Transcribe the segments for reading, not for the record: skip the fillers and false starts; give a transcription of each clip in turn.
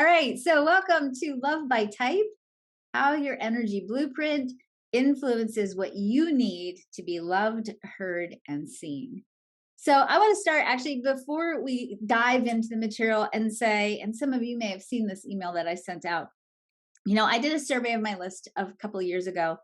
All right. So, welcome to Love by Type, how your energy blueprint influences what you need to be loved, heard, and seen. So, I want to start actually before we dive into the material and say, and some of you may have seen this email that I sent out. I did a survey of my list a couple of years ago,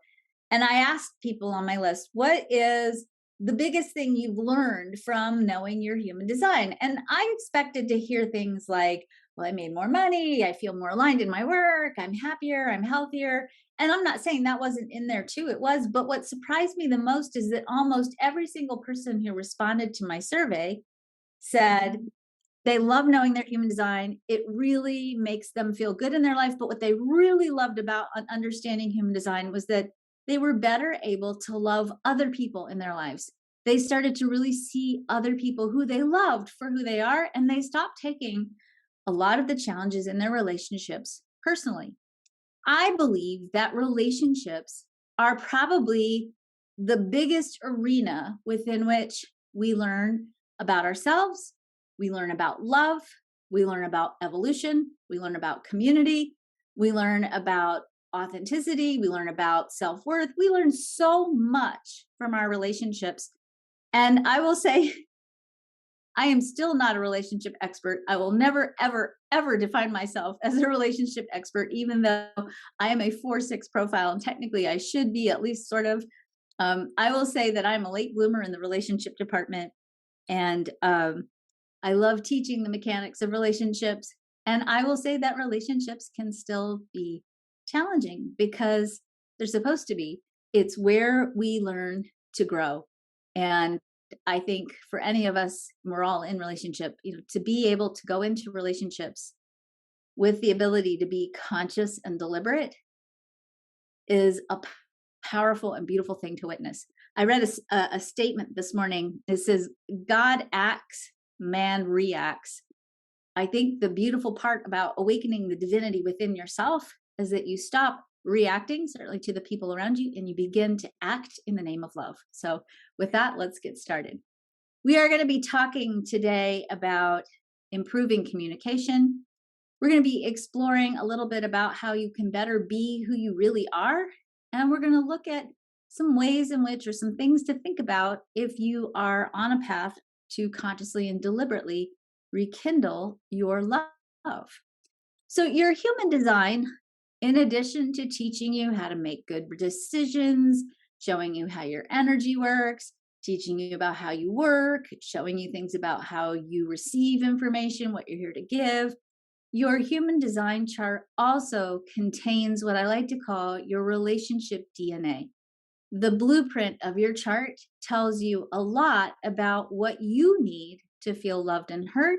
and I asked people on my list, what is the biggest thing you've learned from knowing your human design? And I expected to hear things like, well, I made more money, I feel more aligned in my work, I'm happier, I'm healthier. And I'm not saying that wasn't in there too, it was. But what surprised me the most is that almost every single person who responded to my survey said they love knowing their human design. It really makes them feel good in their life. But what they really loved about understanding human design was that they were better able to love other people in their lives. They started to really see other people who they loved for who they are, and they stopped taking a lot of the challenges in their relationships personally. I believe that relationships are probably the biggest arena within which we learn about ourselves, we learn about love, we learn about evolution, we learn about community, we learn about authenticity, we learn about self-worth. We learn so much from our relationships. And I will say, I am still not a relationship expert. I will never, ever, ever define myself as a relationship expert, even though I am a 4/6 profile. And technically, I should be at least sort of. I will say that I'm a late bloomer in the relationship department. And I love teaching the mechanics of relationships. And I will say that relationships can still be challenging because they're supposed to be. It's where we learn to grow. And I think for any of us, we're all in relationship, to be able to go into relationships with the ability to be conscious and deliberate is a powerful and beautiful thing to witness. I read a statement this morning. It says, God acts, man reacts. I think the beautiful part about awakening the divinity within yourself is that you stop reacting, certainly to the people around you, and you begin to act in the name of love. So with that, let's get started. We are going to be talking today about improving communication. We're going to be exploring a little bit about how you can better be who you really are. And we're going to look at some ways in which, or some things to think about if you are on a path to consciously and deliberately rekindle your love. So your human design, in addition to teaching you how to make good decisions, showing you how your energy works, teaching you about how you work, showing you things about how you receive information, what you're here to give, your human design chart also contains what I like to call your relationship DNA. The blueprint of your chart tells you a lot about what you need to feel loved and heard,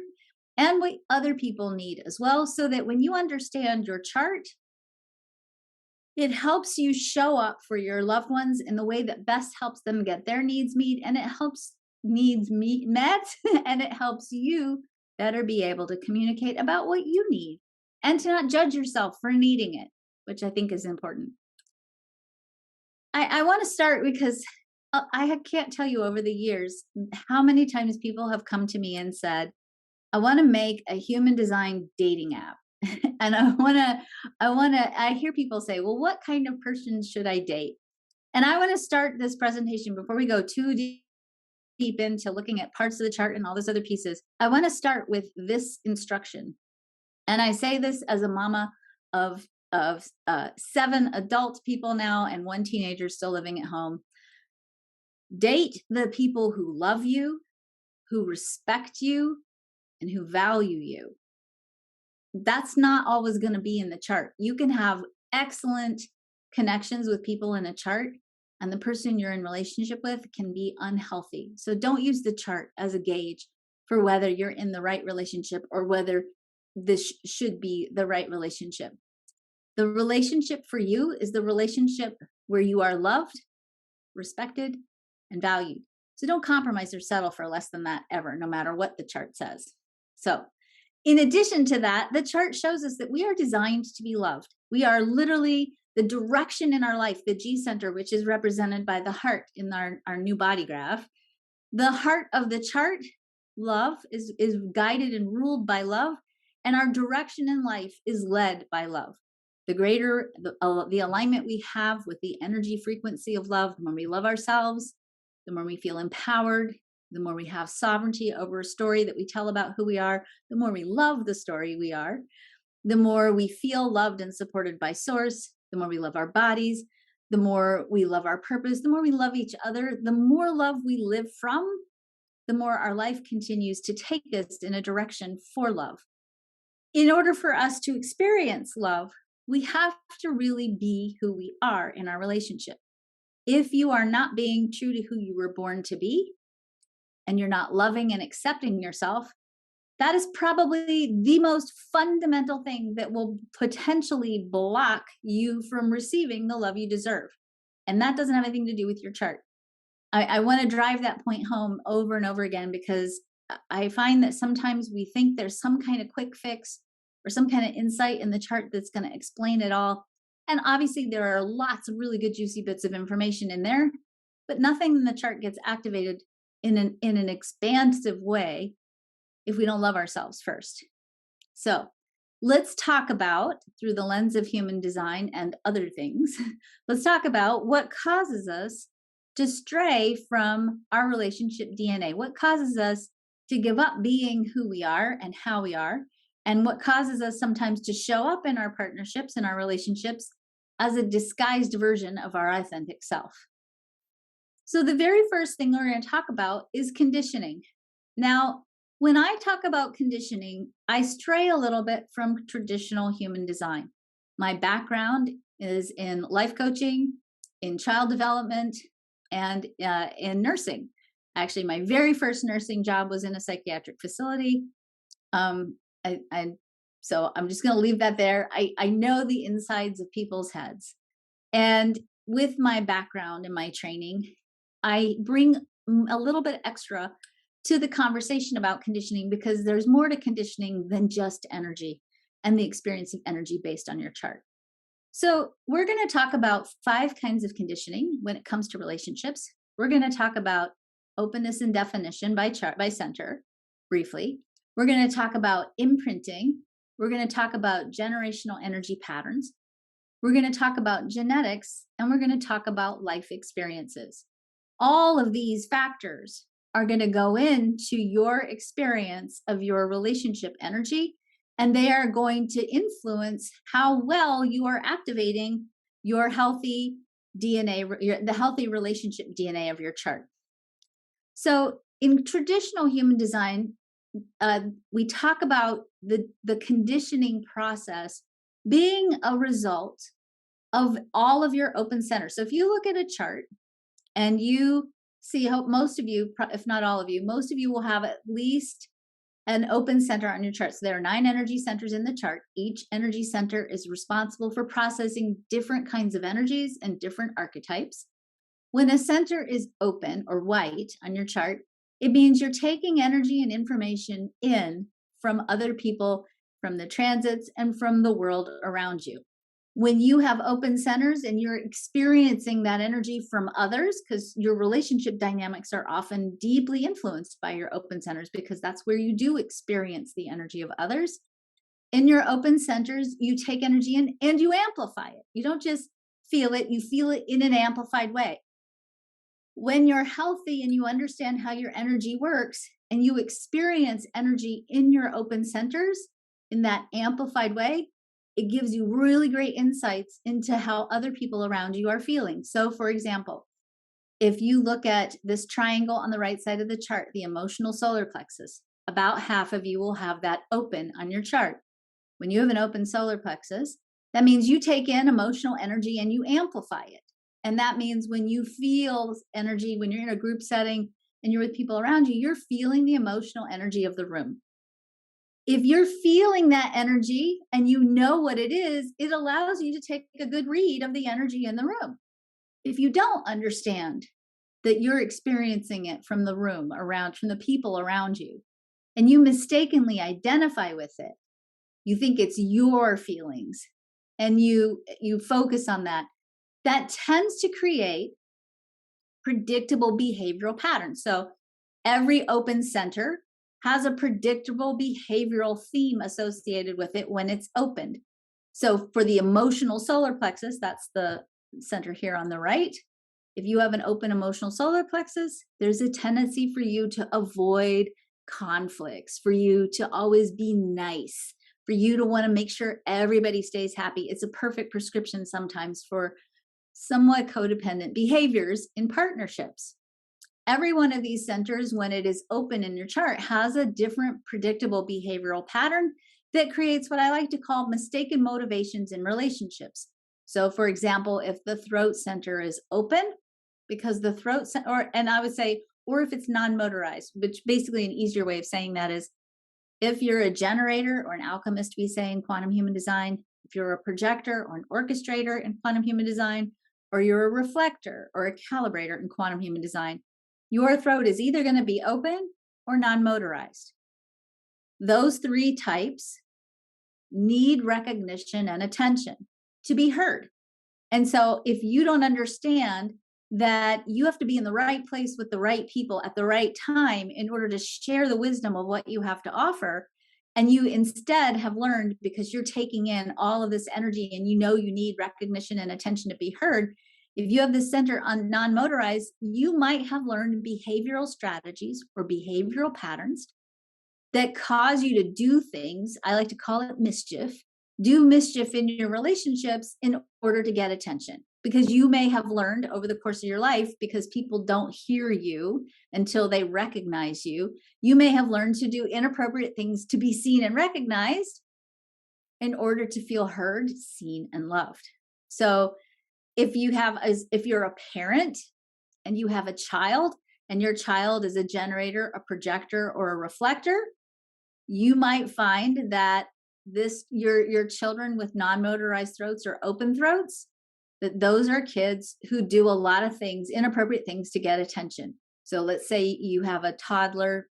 and what other people need as well, so that when you understand your chart, it helps you show up for your loved ones in the way that best helps them get their needs met, and it helps needs met, and it helps you better be able to communicate about what you need and to not judge yourself for needing it, which I think is important. I want to start because I can't tell you over the years how many times people have come to me and said, I want to make a human design dating app. And I hear people say, well, what kind of person should I date? And I want to start this presentation before we go too deep into looking at parts of the chart and all those other pieces. I want to start with this instruction. And I say this as a mama of 7 adult people now and 1 teenager still living at home. Date the people who love you, who respect you, and who value you. That's not always going to be in the chart. You can have excellent connections with people in a chart, and the person you're in relationship with can be unhealthy. So don't use the chart as a gauge for whether you're in the right relationship or whether this should be the right relationship. The relationship for you is the relationship where you are loved, respected, and valued. So don't compromise or settle for less than that ever, no matter what the chart says. So in addition to that, the chart shows us that we are designed to be loved. We are literally the direction in our life, the G center, which is represented by the heart in our new body graph. The heart of the chart, love, is guided and ruled by love. And our direction in life is led by love. The greater the alignment we have with the energy frequency of love, the more we love ourselves, the more we feel empowered, the more we have sovereignty over a story that we tell about who we are, the more we love the story we are, the more we feel loved and supported by source, the more we love our bodies, the more we love our purpose, the more we love each other, the more love we live from, the more our life continues to take us in a direction for love. In order for us to experience love, we have to really be who we are in our relationship. If you are not being true to who you were born to be, and you're not loving and accepting yourself, that is probably the most fundamental thing that will potentially block you from receiving the love you deserve. And that doesn't have anything to do with your chart. I want to drive that point home over and over again, because I find that sometimes we think there's some kind of quick fix or some kind of insight in the chart that's going to explain it all. And obviously there are lots of really good juicy bits of information in there, but nothing in the chart gets activated in an expansive way if we don't love ourselves first. So let's talk about, through the lens of human design and other things, let's talk about what causes us to stray from our relationship DNA. What causes us to give up being who we are and how we are, and what causes us sometimes to show up in our partnerships and our relationships as a disguised version of our authentic self. So the very first thing we're going to talk about is conditioning. Now, when I talk about conditioning, I stray a little bit from traditional human design. My background is in life coaching, in child development, and in nursing. Actually, my very first nursing job was in a psychiatric facility. So I'm just going to leave that there. I know the insides of people's heads. And with my background and my training, I bring a little bit extra to the conversation about conditioning, because there's more to conditioning than just energy and the experience of energy based on your chart. So we're going to talk about 5 kinds of conditioning when it comes to relationships. We're going to talk about openness and definition by chart, by center, briefly. We're going to talk about imprinting. We're going to talk about generational energy patterns. We're going to talk about genetics, and we're going to talk about life experiences. All of these factors are going to go into your experience of your relationship energy, and they are going to influence how well you are activating your healthy DNA, the healthy relationship DNA of your chart. So in traditional human design, we talk about the conditioning process being a result of all of your open centers. So if you look at a chart and you see, how most of you, if not all of you, most of you will have at least an open center on your chart. So there are 9 energy centers in the chart. Each energy center is responsible for processing different kinds of energies and different archetypes. When a center is open or white on your chart, it means you're taking energy and information in from other people, from the transits, and from the world around you. When you have open centers and you're experiencing that energy from others, because your relationship dynamics are often deeply influenced by your open centers, because that's where you do experience the energy of others. In your open centers, you take energy in and you amplify it. You don't just feel it, you feel it in an amplified way. When you're healthy and you understand how your energy works and you experience energy in your open centers in that amplified way, it gives you really great insights into how other people around you are feeling. So for example, if you look at this triangle on the right side of the chart, the emotional solar plexus, about half of you will have that open on your chart. When you have an open solar plexus, that means you take in emotional energy and you amplify it. And that means when you feel energy, when you're in a group setting and you're with people around you, you're feeling the emotional energy of the room. If you're feeling that energy and you know what it is, it allows you to take a good read of the energy in the room. If you don't understand that you're experiencing it from the room around, from the people around you, and you mistakenly identify with it, you think it's your feelings, and you focus on that, that tends to create predictable behavioral patterns. So every open center has a predictable behavioral theme associated with it when it's opened. So for the emotional solar plexus, that's the center here on the right. If you have an open emotional solar plexus, there's a tendency for you to avoid conflicts, for you to always be nice, for you to want to make sure everybody stays happy. It's a perfect prescription sometimes for somewhat codependent behaviors in partnerships. Every one of these centers, when it is open in your chart, has a different predictable behavioral pattern that creates what I like to call mistaken motivations in relationships. So, for example, if the throat center is open, because the throat, and I would say, or if it's non-motorized, which basically an easier way of saying that is if you're a generator or an alchemist, we say in quantum human design, if you're a projector or an orchestrator in quantum human design, or you're a reflector or a calibrator in quantum human design, your throat is either going to be open or non-motorized. Those three types need recognition and attention to be heard. And so if you don't understand that you have to be in the right place with the right people at the right time in order to share the wisdom of what you have to offer, and you instead have learned, because you're taking in all of this energy and you know you need recognition and attention to be heard, if you have this center on non-motorized, you might have learned behavioral strategies or behavioral patterns that cause you to do things, I like to call it mischief, do mischief in your relationships in order to get attention. Because you may have learned over the course of your life, because people don't hear you until they recognize you, you may have learned to do inappropriate things to be seen and recognized in order to feel heard, seen, and loved. So if you're a parent and you have a child and your child is a generator, a projector, or a reflector, you might find that your children with non-motorized throats or open throats, that those are kids who do a lot of things, inappropriate things, to get attention. So let's say you have a toddler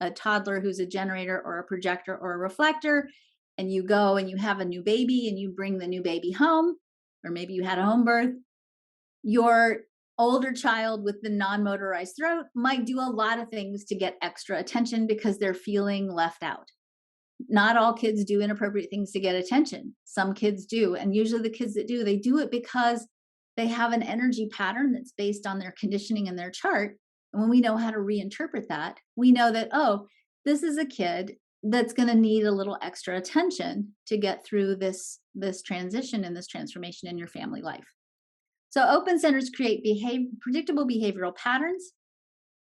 who's a generator or a projector or a reflector, and you go and you have a new baby and you bring the new baby home, or maybe you had a home birth. Your older child with the non-motorized throat might do a lot of things to get extra attention because they're feeling left out. Not all kids do inappropriate things to get attention. Some kids do. And usually the kids that do, they do it because they have an energy pattern that's based on their conditioning and their chart. And when we know how to reinterpret that, we know that, oh, this is a kid that's going to need a little extra attention to get through this transition and this transformation in your family life. So open centers create predictable behavioral patterns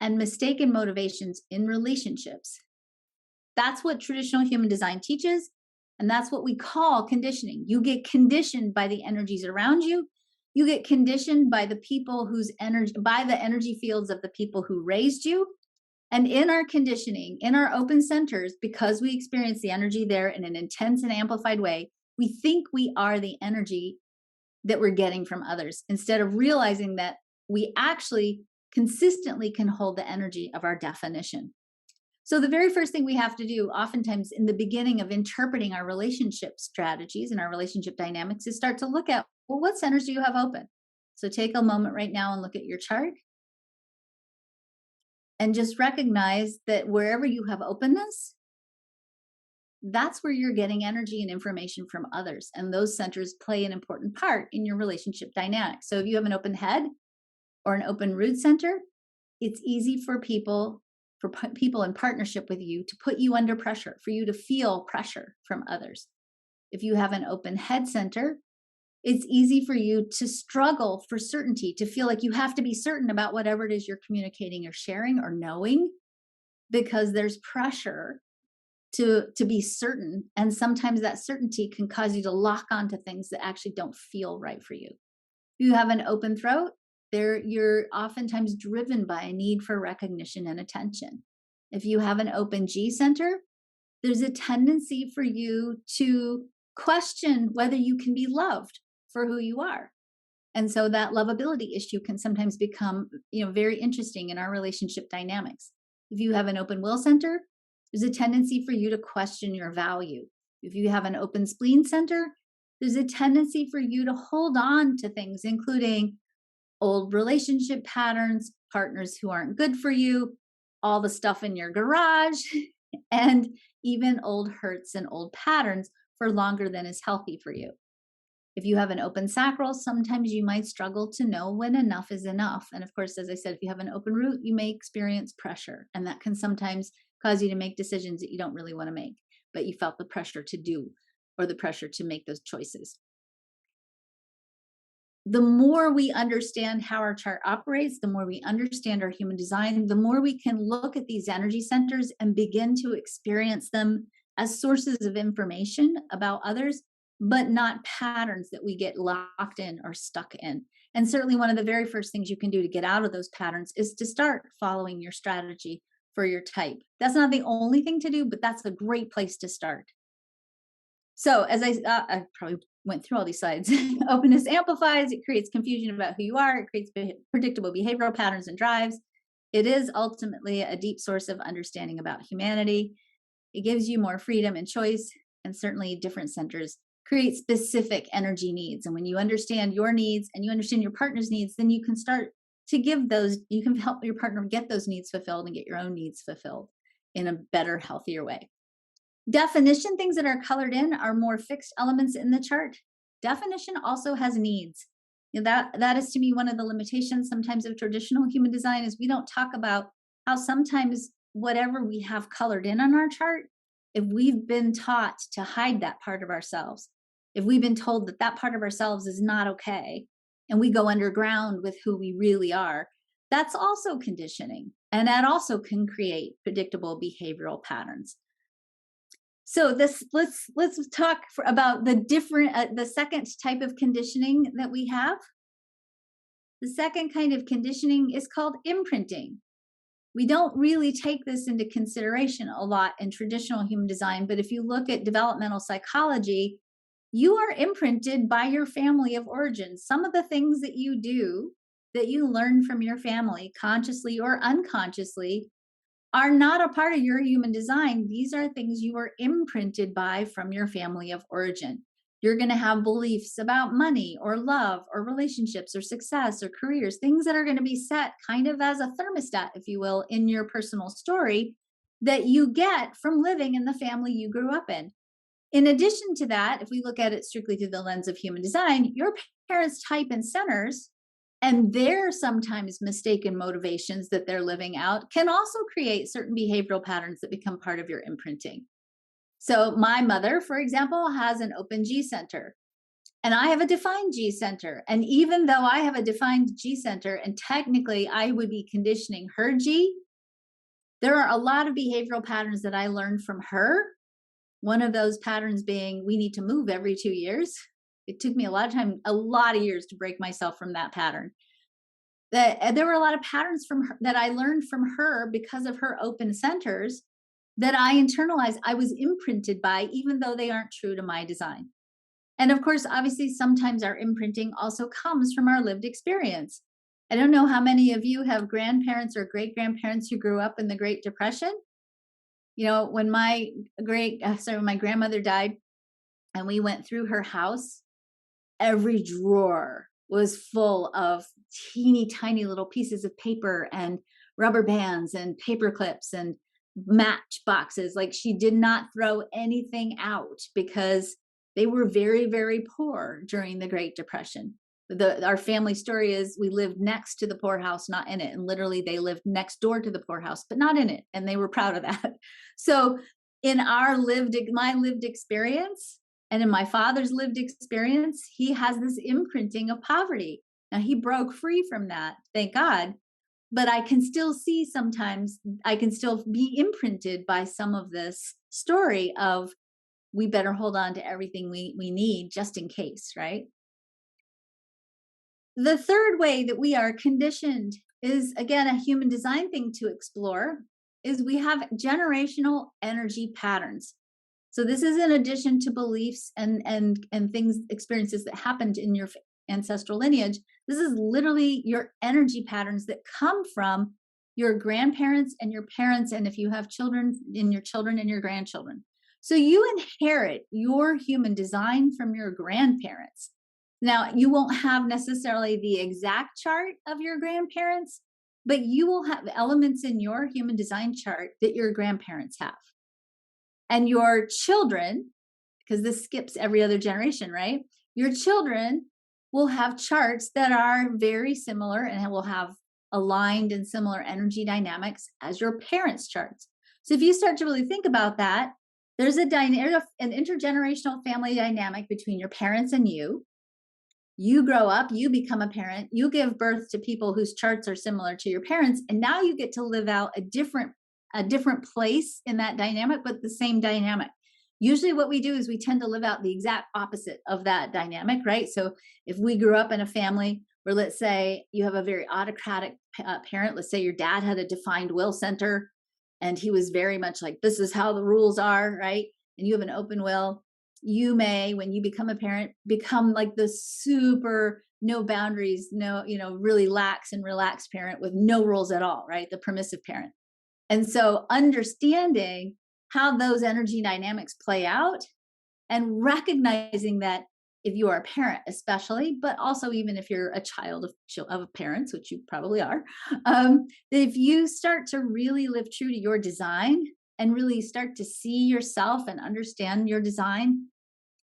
and mistaken motivations in relationships. That's what traditional human design teaches, and that's what we call conditioning. You get conditioned by the energies around you. You get conditioned by the people by the energy fields of the people who raised you. And in our conditioning, in our open centers, because we experience the energy there in an intense and amplified way, we think we are the energy that we're getting from others, instead of realizing that we actually consistently can hold the energy of our definition. So the very first thing we have to do, oftentimes in the beginning of interpreting our relationship strategies and our relationship dynamics, is start to look at, well, what centers do you have open? So take a moment right now and look at your chart. And just recognize that wherever you have openness, that's where you're getting energy and information from others. And those centers play an important part in your relationship dynamic. So if you have an open head or an open root center, it's easy for people in partnership with you to put you under pressure, for you to feel pressure from others. If you have an open head center, it's easy for you to struggle for certainty, to feel like you have to be certain about whatever it is you're communicating or sharing or knowing, because there's pressure to be certain. And sometimes that certainty can cause you to lock onto things that actually don't feel right for you. If you have an open throat, you're oftentimes driven by a need for recognition and attention. If you have an open G center, there's a tendency for you to question whether you can be loved for who you are. And so that lovability issue can sometimes become, very interesting in our relationship dynamics. If you have an open will center, there's a tendency for you to question your value. If you have an open spleen center, there's a tendency for you to hold on to things, including old relationship patterns, partners who aren't good for you, all the stuff in your garage, and even old hurts and old patterns for longer than is healthy for you. If you have an open sacral, sometimes you might struggle to know when enough is enough. And of course, as I said, if you have an open root, you may experience pressure, and that can sometimes cause you to make decisions that you don't really want to make, but you felt the pressure to do or the pressure to make those choices. The more we understand how our chart operates, the more we understand our human design, the more we can look at these energy centers and begin to experience them as sources of information about others, but not patterns that we get locked in or stuck in. And certainly, one of the very first things you can do to get out of those patterns is to start following your strategy for your type. That's not the only thing to do, but that's a great place to start. So, as I probably went through all these slides, openness amplifies, it creates confusion about who you are, it creates predictable behavioral patterns and drives. It is ultimately a deep source of understanding about humanity. It gives you more freedom and choice, and certainly different centers create specific energy needs. And when you understand your needs and you understand your partner's needs, then you can start to give those, you can help your partner get those needs fulfilled and get your own needs fulfilled in a better, healthier way. Definition, things that are colored in are more fixed elements in the chart. Definition also has needs. That is to me one of the limitations sometimes of traditional human design is we don't talk about how sometimes whatever we have colored in on our chart, if we've been taught to hide that part of ourselves, if we've been told that that part of ourselves is not okay, and we go underground with who we really are, that's also conditioning. And that also can create predictable behavioral patterns. So let's talk about the different the second type of conditioning that we have. The second kind of conditioning is called imprinting. We don't really take this into consideration a lot in traditional human design, but if you look at developmental psychology, you are imprinted by your family of origin. Some of the things that you do that you learn from your family, consciously or unconsciously, are not a part of your human design. These are things you were imprinted by from your family of origin. You're going to have beliefs about money or love or relationships or success or careers, things that are going to be set kind of as a thermostat, if you will, in your personal story that you get from living in the family you grew up in. In addition to that, if we look at it strictly through the lens of human design, your parents' type and centers and their sometimes mistaken motivations that they're living out can also create certain behavioral patterns that become part of your imprinting. So my mother, for example, has an open G center, and I have a defined G center. And even though I have a defined G center, and technically I would be conditioning her G, there are a lot of behavioral patterns that I learned from her. One of those patterns being we need to move every 2 years. It took me a lot of time, a lot of years to break myself from that pattern. There were a lot of patterns from her that I learned from her because of her open centers that I internalized, I was imprinted by, even though they aren't true to my design. And of course, obviously, sometimes our imprinting also comes from our lived experience. I don't know how many of you have grandparents or great grandparents who grew up in the Great Depression. You know, when my grandmother died and we went through her house, every drawer was full of teeny tiny little pieces of paper and rubber bands and paper clips and match boxes. Like, she did not throw anything out because they were very, very poor during the Great Depression. Our family story is we lived next to the poorhouse, not in it. And literally they lived next door to the poorhouse, but not in it. And they were proud of that. So in my lived experience, and in my father's lived experience, he has this imprinting of poverty. Now, he broke free from that, thank God. But I can still see sometimes, I can still be imprinted by some of this story of we better hold on to everything we need just in case, right? The third way that we are conditioned is, again, a human design thing to explore, is we have generational energy patterns. So this is in addition to beliefs and things, experiences that happened in your ancestral lineage. This is literally your energy patterns that come from your grandparents and your parents, and if you have children, in your children and your grandchildren. So you inherit your human design from your grandparents. Now, you won't have necessarily the exact chart of your grandparents, but you will have elements in your human design chart that your grandparents have. And your children, because this skips every other generation, right? Your children will have charts that are very similar and will have aligned and similar energy dynamics as your parents' charts. So if you start to really think about that, there's an intergenerational family dynamic between your parents and you. You grow up, you become a parent, you give birth to people whose charts are similar to your parents, and now you get to live out a different place in that dynamic, but the same dynamic. Usually what we do is we tend to live out the exact opposite of that dynamic, right? So if we grew up in a family where, let's say, you have a very autocratic parent, let's say your dad had a defined will center and he was very much like, this is how the rules are, right? And you have an open will, you may, when you become a parent, become like the super no boundaries, no, really lax and relaxed parent with no rules at all, right? The permissive parent. And so understanding how those energy dynamics play out and recognizing that if you are a parent, especially, but also even if you're a child of parents, which you probably are, if you start to really live true to your design and really start to see yourself and understand your design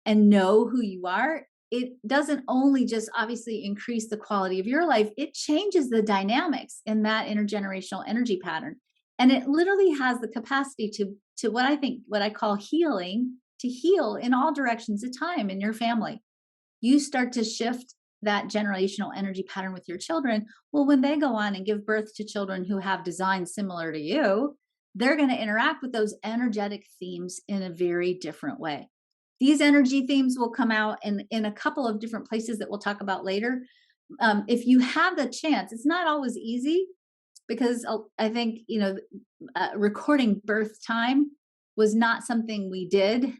and know who you are, it doesn't only just obviously increase the quality of your life, it changes the dynamics in that intergenerational energy pattern. And it literally has the capacity to what I call healing, to heal in all directions of time in your family. You start to shift that generational energy pattern with your children. Well, when they go on and give birth to children who have designs similar to you, they're going to interact with those energetic themes in a very different way. These energy themes will come out in a couple of different places that we'll talk about later. If you have the chance, it's not always easy because I think, recording birth time was not something we did.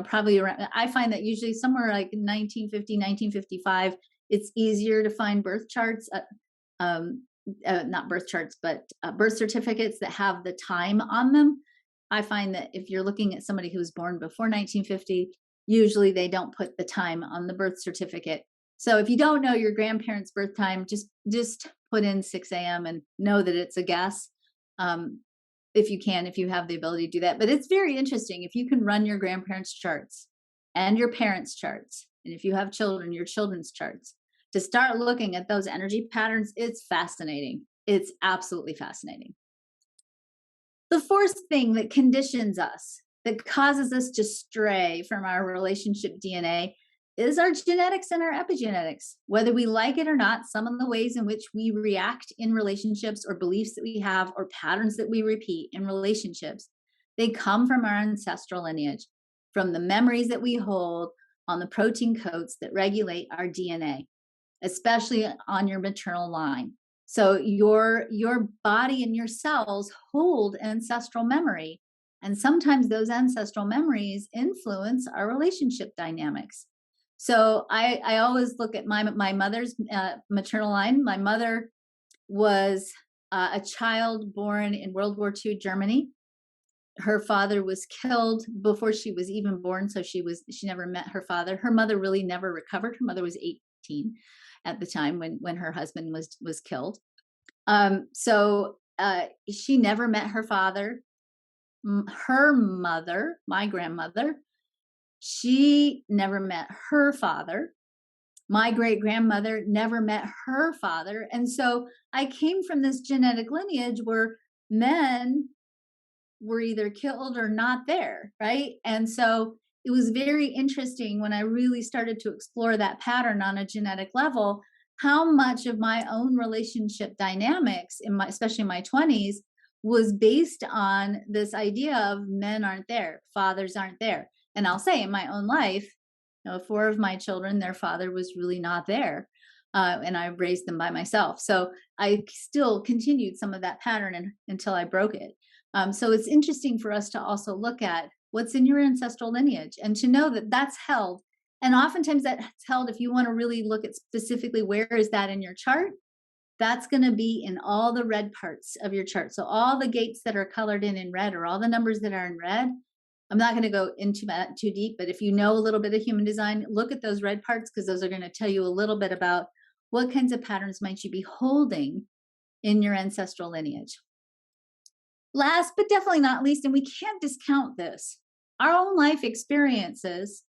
Probably around, I find that usually somewhere like 1950, 1955, it's easier to find birth charts, not birth charts, but birth certificates that have the time on them. I find that if you're looking at somebody who was born before 1950, usually they don't put the time on the birth certificate. So if you don't know your grandparents' birth time, just put in 6 a.m. and know that it's a guess. If you have the ability to do that. But it's very interesting if you can run your grandparents' charts and your parents' charts, and if you have children, your children's charts, to start looking at those energy patterns. It's fascinating. It's absolutely fascinating. The fourth thing that conditions us, that causes us to stray from our relationship DNA, is our genetics and our epigenetics. Whether we like it or not, some of the ways in which we react in relationships or beliefs that we have or patterns that we repeat in relationships, they come from our ancestral lineage, from the memories that we hold on the protein codes that regulate our DNA, especially on your maternal line. So your body and your cells hold ancestral memory. And sometimes those ancestral memories influence our relationship dynamics. So I always look at my mother's maternal line. My mother was a child born in World War II Germany. Her father was killed before she was even born, so she never met her father. Her mother really never recovered. Her mother was 18 at the time when her husband was killed. So she never met her father. Her mother, my grandmother, she never met her father. My great grandmother never met her father. And so I came from this genetic lineage where men were either killed or not there, right? And so it was very interesting when I really started to explore that pattern on a genetic level, how much of my own relationship dynamics especially in my 20s, was based on this idea of men aren't there, fathers aren't there. And I'll say in my own life, 4 of my children, their father was really not there. And I raised them by myself. So I still continued some of that pattern until I broke it. So it's interesting for us to also look at what's in your ancestral lineage and to know that that's held. And oftentimes that's held, if you want to really look at specifically where is that in your chart, that's going to be in all the red parts of your chart. So all the gates that are colored in red, or all the numbers that are in red. I'm not going to go into that too deep, but if you know a little bit of human design, look at those red parts, because those are going to tell you a little bit about what kinds of patterns might you be holding in your ancestral lineage. Last but definitely not least, and we can't discount this, our own life experiences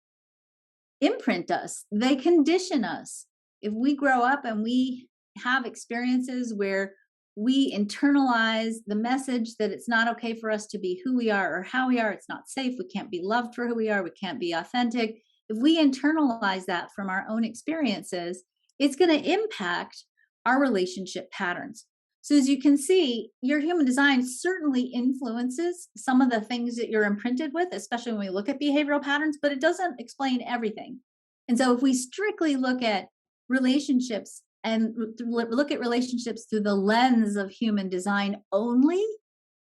imprint us, they condition us. If we grow up and we have experiences where we internalize the message that it's not okay for us to be who we are or how we are, it's not safe, we can't be loved for who we are, we can't be authentic. If we internalize that from our own experiences, it's going to impact our relationship patterns. So, as you can see, your human design certainly influences some of the things that you're imprinted with, especially when we look at behavioral patterns, but it doesn't explain everything. And so, if we strictly look at relationships and look at relationships through the lens of human design only,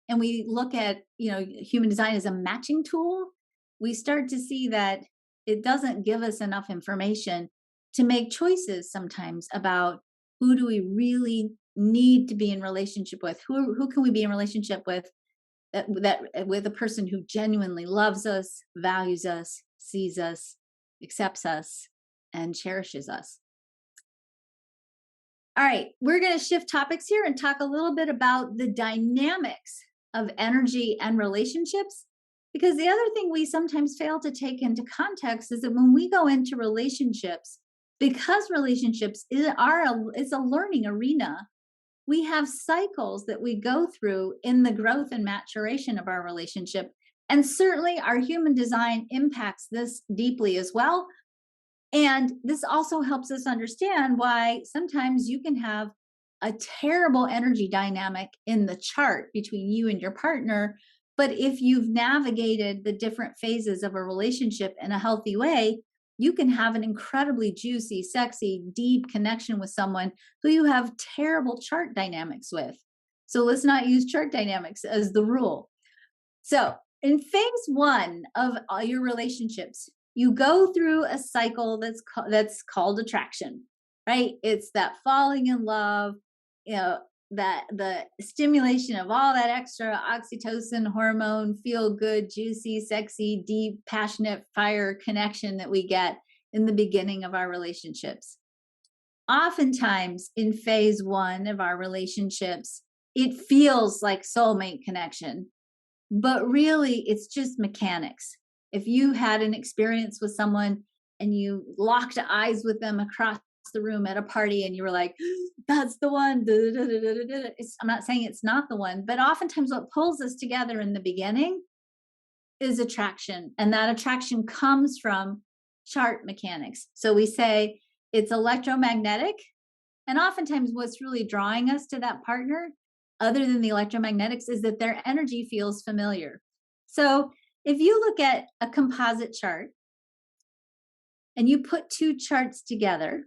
and we look at, human design as a matching tool, we start to see that it doesn't give us enough information to make choices sometimes about who do we really need to be in relationship with, who can we be in relationship with, that with a person who genuinely loves us, values us, sees us, accepts us, and cherishes us. All right, we're going to shift topics here and talk a little bit about the dynamics of energy and relationships. Because the other thing we sometimes fail to take into context is that when we go into relationships, because relationships is a learning arena, we have cycles that we go through in the growth and maturation of our relationship. And certainly our human design impacts this deeply as well. And this also helps us understand why sometimes you can have a terrible energy dynamic in the chart between you and your partner. But if you've navigated the different phases of a relationship in a healthy way, you can have an incredibly juicy, sexy, deep connection with someone who you have terrible chart dynamics with. So let's not use chart dynamics as the rule. So in phase one of all your relationships, you go through a cycle that's called attraction, right? It's that falling in love, that the stimulation of all that extra oxytocin hormone, feel good, juicy, sexy, deep, passionate fire connection that we get in the beginning of our relationships. Oftentimes in phase one of our relationships, it feels like soulmate connection, but really it's just mechanics. If you had an experience with someone and you locked eyes with them across the room at a party and you were like, that's the one. I'm not saying it's not the one, but oftentimes what pulls us together in the beginning is attraction. And that attraction comes from chart mechanics. So we say it's electromagnetic. And oftentimes what's really drawing us to that partner, other than the electromagnetics, is that their energy feels familiar. So if you look at a composite chart and you put two charts together,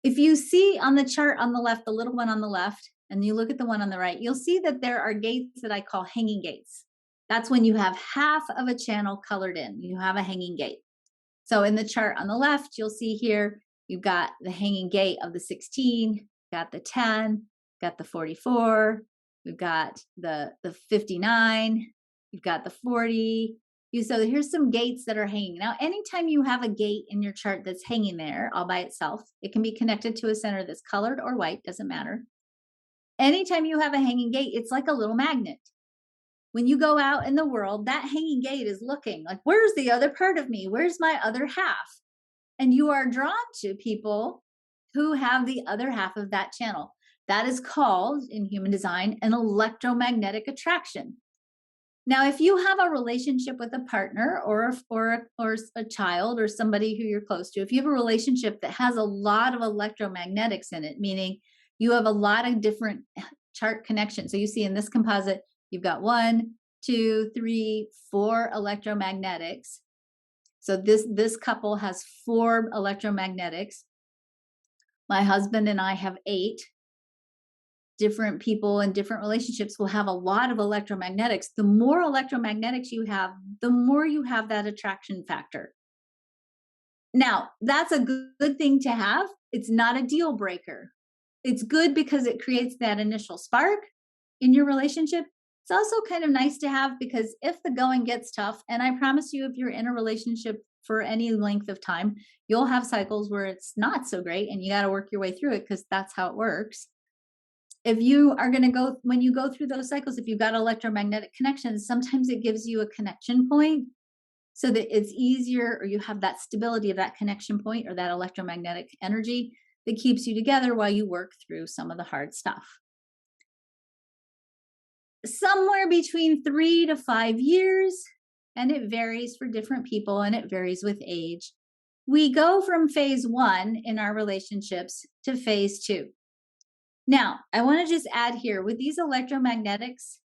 if you see on the chart on the left, the little one on the left, and you look at the one on the right, you'll see that there are gates that I call hanging gates. That's when you have half of a channel colored in. You have a hanging gate. So in the chart on the left, you'll see here, you've got the hanging gate of the 16, got the 10, got the 44, we've got the 59, you've got the 40. So here's some gates that are hanging. Now, anytime you have a gate in your chart that's hanging there all by itself, it can be connected to a center that's colored or white, doesn't matter. Anytime you have a hanging gate, it's like a little magnet. When you go out in the world, that hanging gate is looking like, where's the other part of me? Where's my other half? And you are drawn to people who have the other half of that channel. That is called, in human design, an electromagnetic attraction. Now, if you have a relationship with a partner or a child or somebody who you're close to, if you have a relationship that has a lot of electromagnetics in it, meaning you have a lot of different chart connections. So you see in this composite, you've got 1, 2, 3, 4 electromagnetics. So this couple has 4 electromagnetics. My husband and I have 8. Different people in different relationships will have a lot of electromagnetics. The more electromagnetics you have, the more you have that attraction factor. Now, that's a good thing to have. It's not a deal breaker. It's good because it creates that initial spark in your relationship. It's also kind of nice to have because if the going gets tough, and I promise you, if you're in a relationship for any length of time, you'll have cycles where it's not so great and you got to work your way through it because that's how it works. If you are going to go, when you go through those cycles, if you've got electromagnetic connections, sometimes it gives you a connection point so that it's easier, or you have that stability of that connection point or that electromagnetic energy that keeps you together while you work through some of the hard stuff. Somewhere between 3 to 5 years, and it varies for different people and it varies with age, we go from phase 1 in our relationships to phase 2. Now, I want to just add here with these electromagnetics,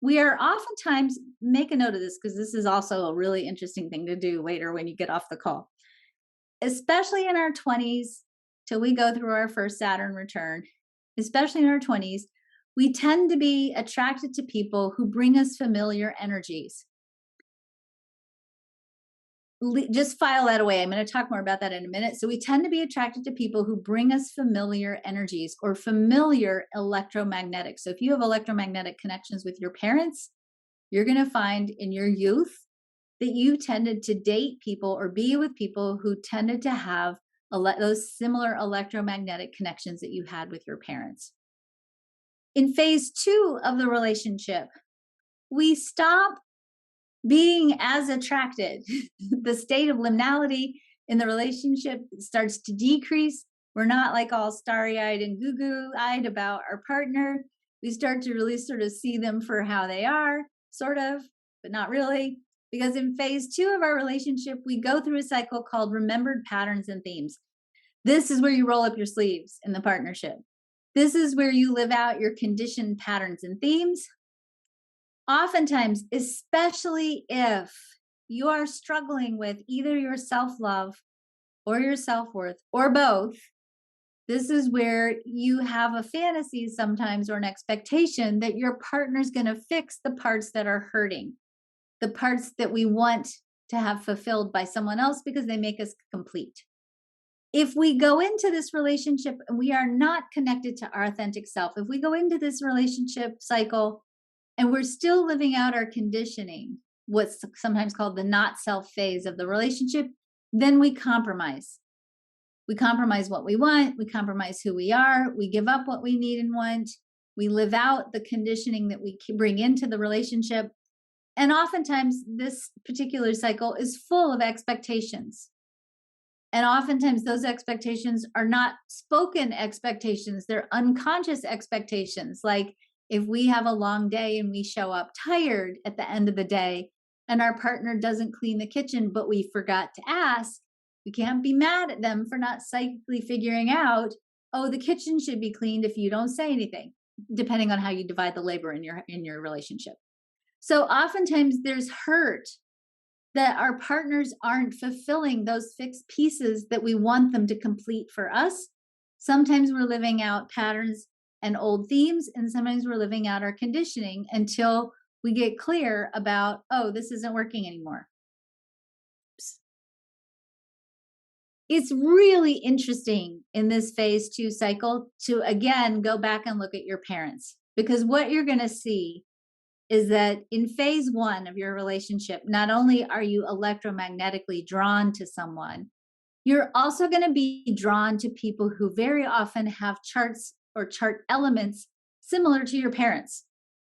we are oftentimes, make a note of this because this is also a really interesting thing to do later when you get off the call, especially in our 20s, till we go through our first Saturn return, especially in our 20s, we tend to be attracted to people who bring us familiar energies. Just file that away. I'm going to talk more about that in a minute. So we tend to be attracted to people who bring us familiar energies or familiar electromagnetics. So if you have electromagnetic connections with your parents, you're going to find in your youth that you tended to date people or be with people who tended to have those similar electromagnetic connections that you had with your parents. In phase 2 of the relationship, we stop being as attracted. The state of liminality in the relationship starts to decrease. We're not like all starry-eyed and goo-goo-eyed about our partner. We start to really sort of see them for how they are, sort of, but not really. Because in phase 2 of our relationship, we go through a cycle called remembered patterns and themes. This is where you roll up your sleeves in the partnership. This is where you live out your conditioned patterns and themes. Oftentimes, especially if you are struggling with either your self-love or your self-worth or both, this is where you have a fantasy sometimes or an expectation that your partner's going to fix the parts that are hurting, the parts that we want to have fulfilled by someone else because they make us complete. If we go into this relationship and we are not connected to our authentic self, if we go into this relationship cycle and we're still living out our conditioning, what's sometimes called the not self phase of the relationship, then we compromise. We compromise what we want. We compromise who we are. We give up what we need and want. We live out the conditioning that we bring into the relationship. And oftentimes this particular cycle is full of expectations. And oftentimes those expectations are not spoken expectations. They're unconscious expectations. Like, if we have a long day and we show up tired at the end of the day and our partner doesn't clean the kitchen, but we forgot to ask, we can't be mad at them for not psychically figuring out, oh, the kitchen should be cleaned if you don't say anything, depending on how you divide the labor in your relationship. So oftentimes there's hurt that our partners aren't fulfilling those fixed pieces that we want them to complete for us. Sometimes we're living out patterns and old themes, and sometimes we're living out our conditioning until we get clear about, oh, this isn't working anymore. It's really interesting in this phase 2 cycle to, again, go back and look at your parents, because what you're going to see is that in phase 1 of your relationship, not only are you electromagnetically drawn to someone, you're also going to be drawn to people who very often have charts or chart elements similar to your parents.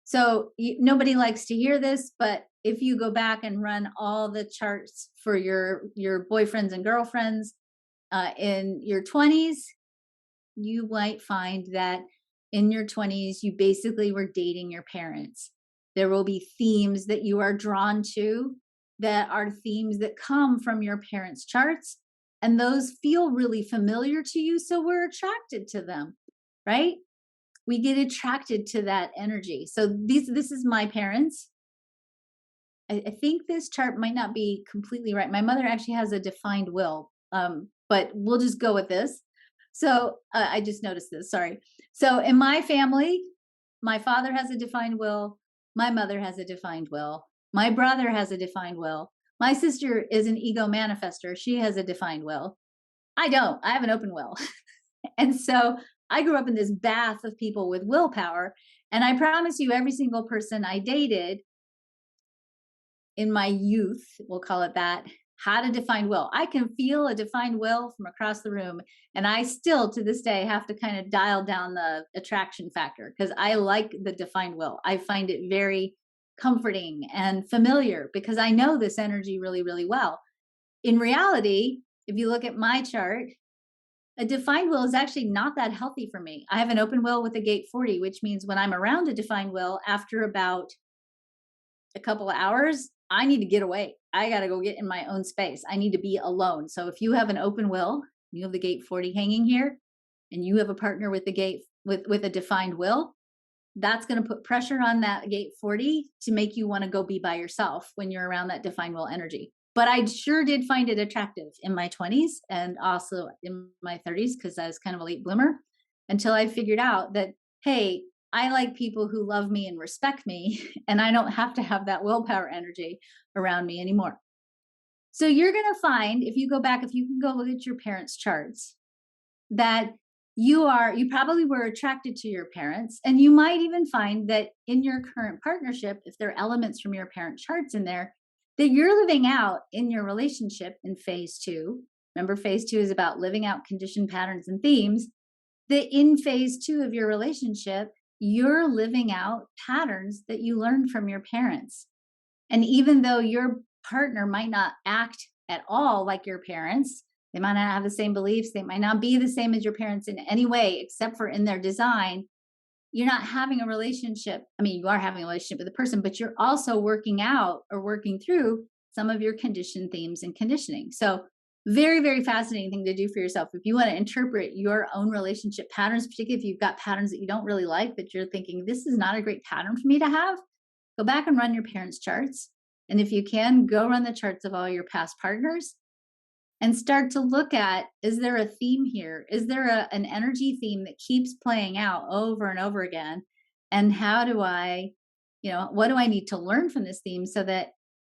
So nobody likes to hear this, but if you go back and run all the charts for your boyfriends and girlfriends in your 20s, you might find that in your 20s, you basically were dating your parents. There will be themes that you are drawn to that are themes that come from your parents' charts, and those feel really familiar to you, so we're attracted to them, right? We get attracted to that energy. So this is my parents. I think this chart might not be completely right. My mother actually has a defined will, but we'll just go with this. So I just noticed this, sorry. So in my family, my father has a defined will. My mother has a defined will. My brother has a defined will. My sister is an ego manifester. She has a defined will. I don't. I have an open will. And so I grew up in this bath of people with willpower. And I promise you, every single person I dated in my youth, we'll call it that, had a defined will. I can feel a defined will from across the room. And I still, to this day, have to kind of dial down the attraction factor because I like the defined will. I find it very comforting and familiar because I know this energy really, really well. In reality, if you look at my chart, a defined will is actually not that healthy for me. I have an open will with a gate 40, which means when I'm around a defined will, after about a couple of hours, I need to get away. I got to go get in my own space. I need to be alone. So if you have an open will, you have the gate 40 hanging here, and you have a partner with the gate with a defined will, that's going to put pressure on that gate 40 to make you want to go be by yourself when you're around that defined will energy. But I sure did find it attractive in my 20s and also in my 30s because I was kind of a late bloomer until I figured out that, hey, I like people who love me and respect me, and I don't have to have that willpower energy around me anymore. So you're going to find, if you go back, if you can go look at your parents' charts, that you probably were attracted to your parents, and you might even find that in your current partnership, if there are elements from your parent charts in there, that you're living out in your relationship in phase 2. Remember, phase 2 is about living out conditioned patterns and themes. That in phase 2 of your relationship, you're living out patterns that you learned from your parents. And even though your partner might not act at all like your parents, they might not have the same beliefs, they might not be the same as your parents in any way, except for in their design, you're not having a relationship. I mean, you are having a relationship with the person, but you're also working out or working through some of your conditioned themes and conditioning. So very, very fascinating thing to do for yourself. If you want to interpret your own relationship patterns, particularly if you've got patterns that you don't really like, that you're thinking, this is not a great pattern for me to have, go back and run your parents' charts. And if you can, go run the charts of all your past partners and start to look at, is there a theme here? Is there an energy theme that keeps playing out over and over again? And how do I, what do I need to learn from this theme so that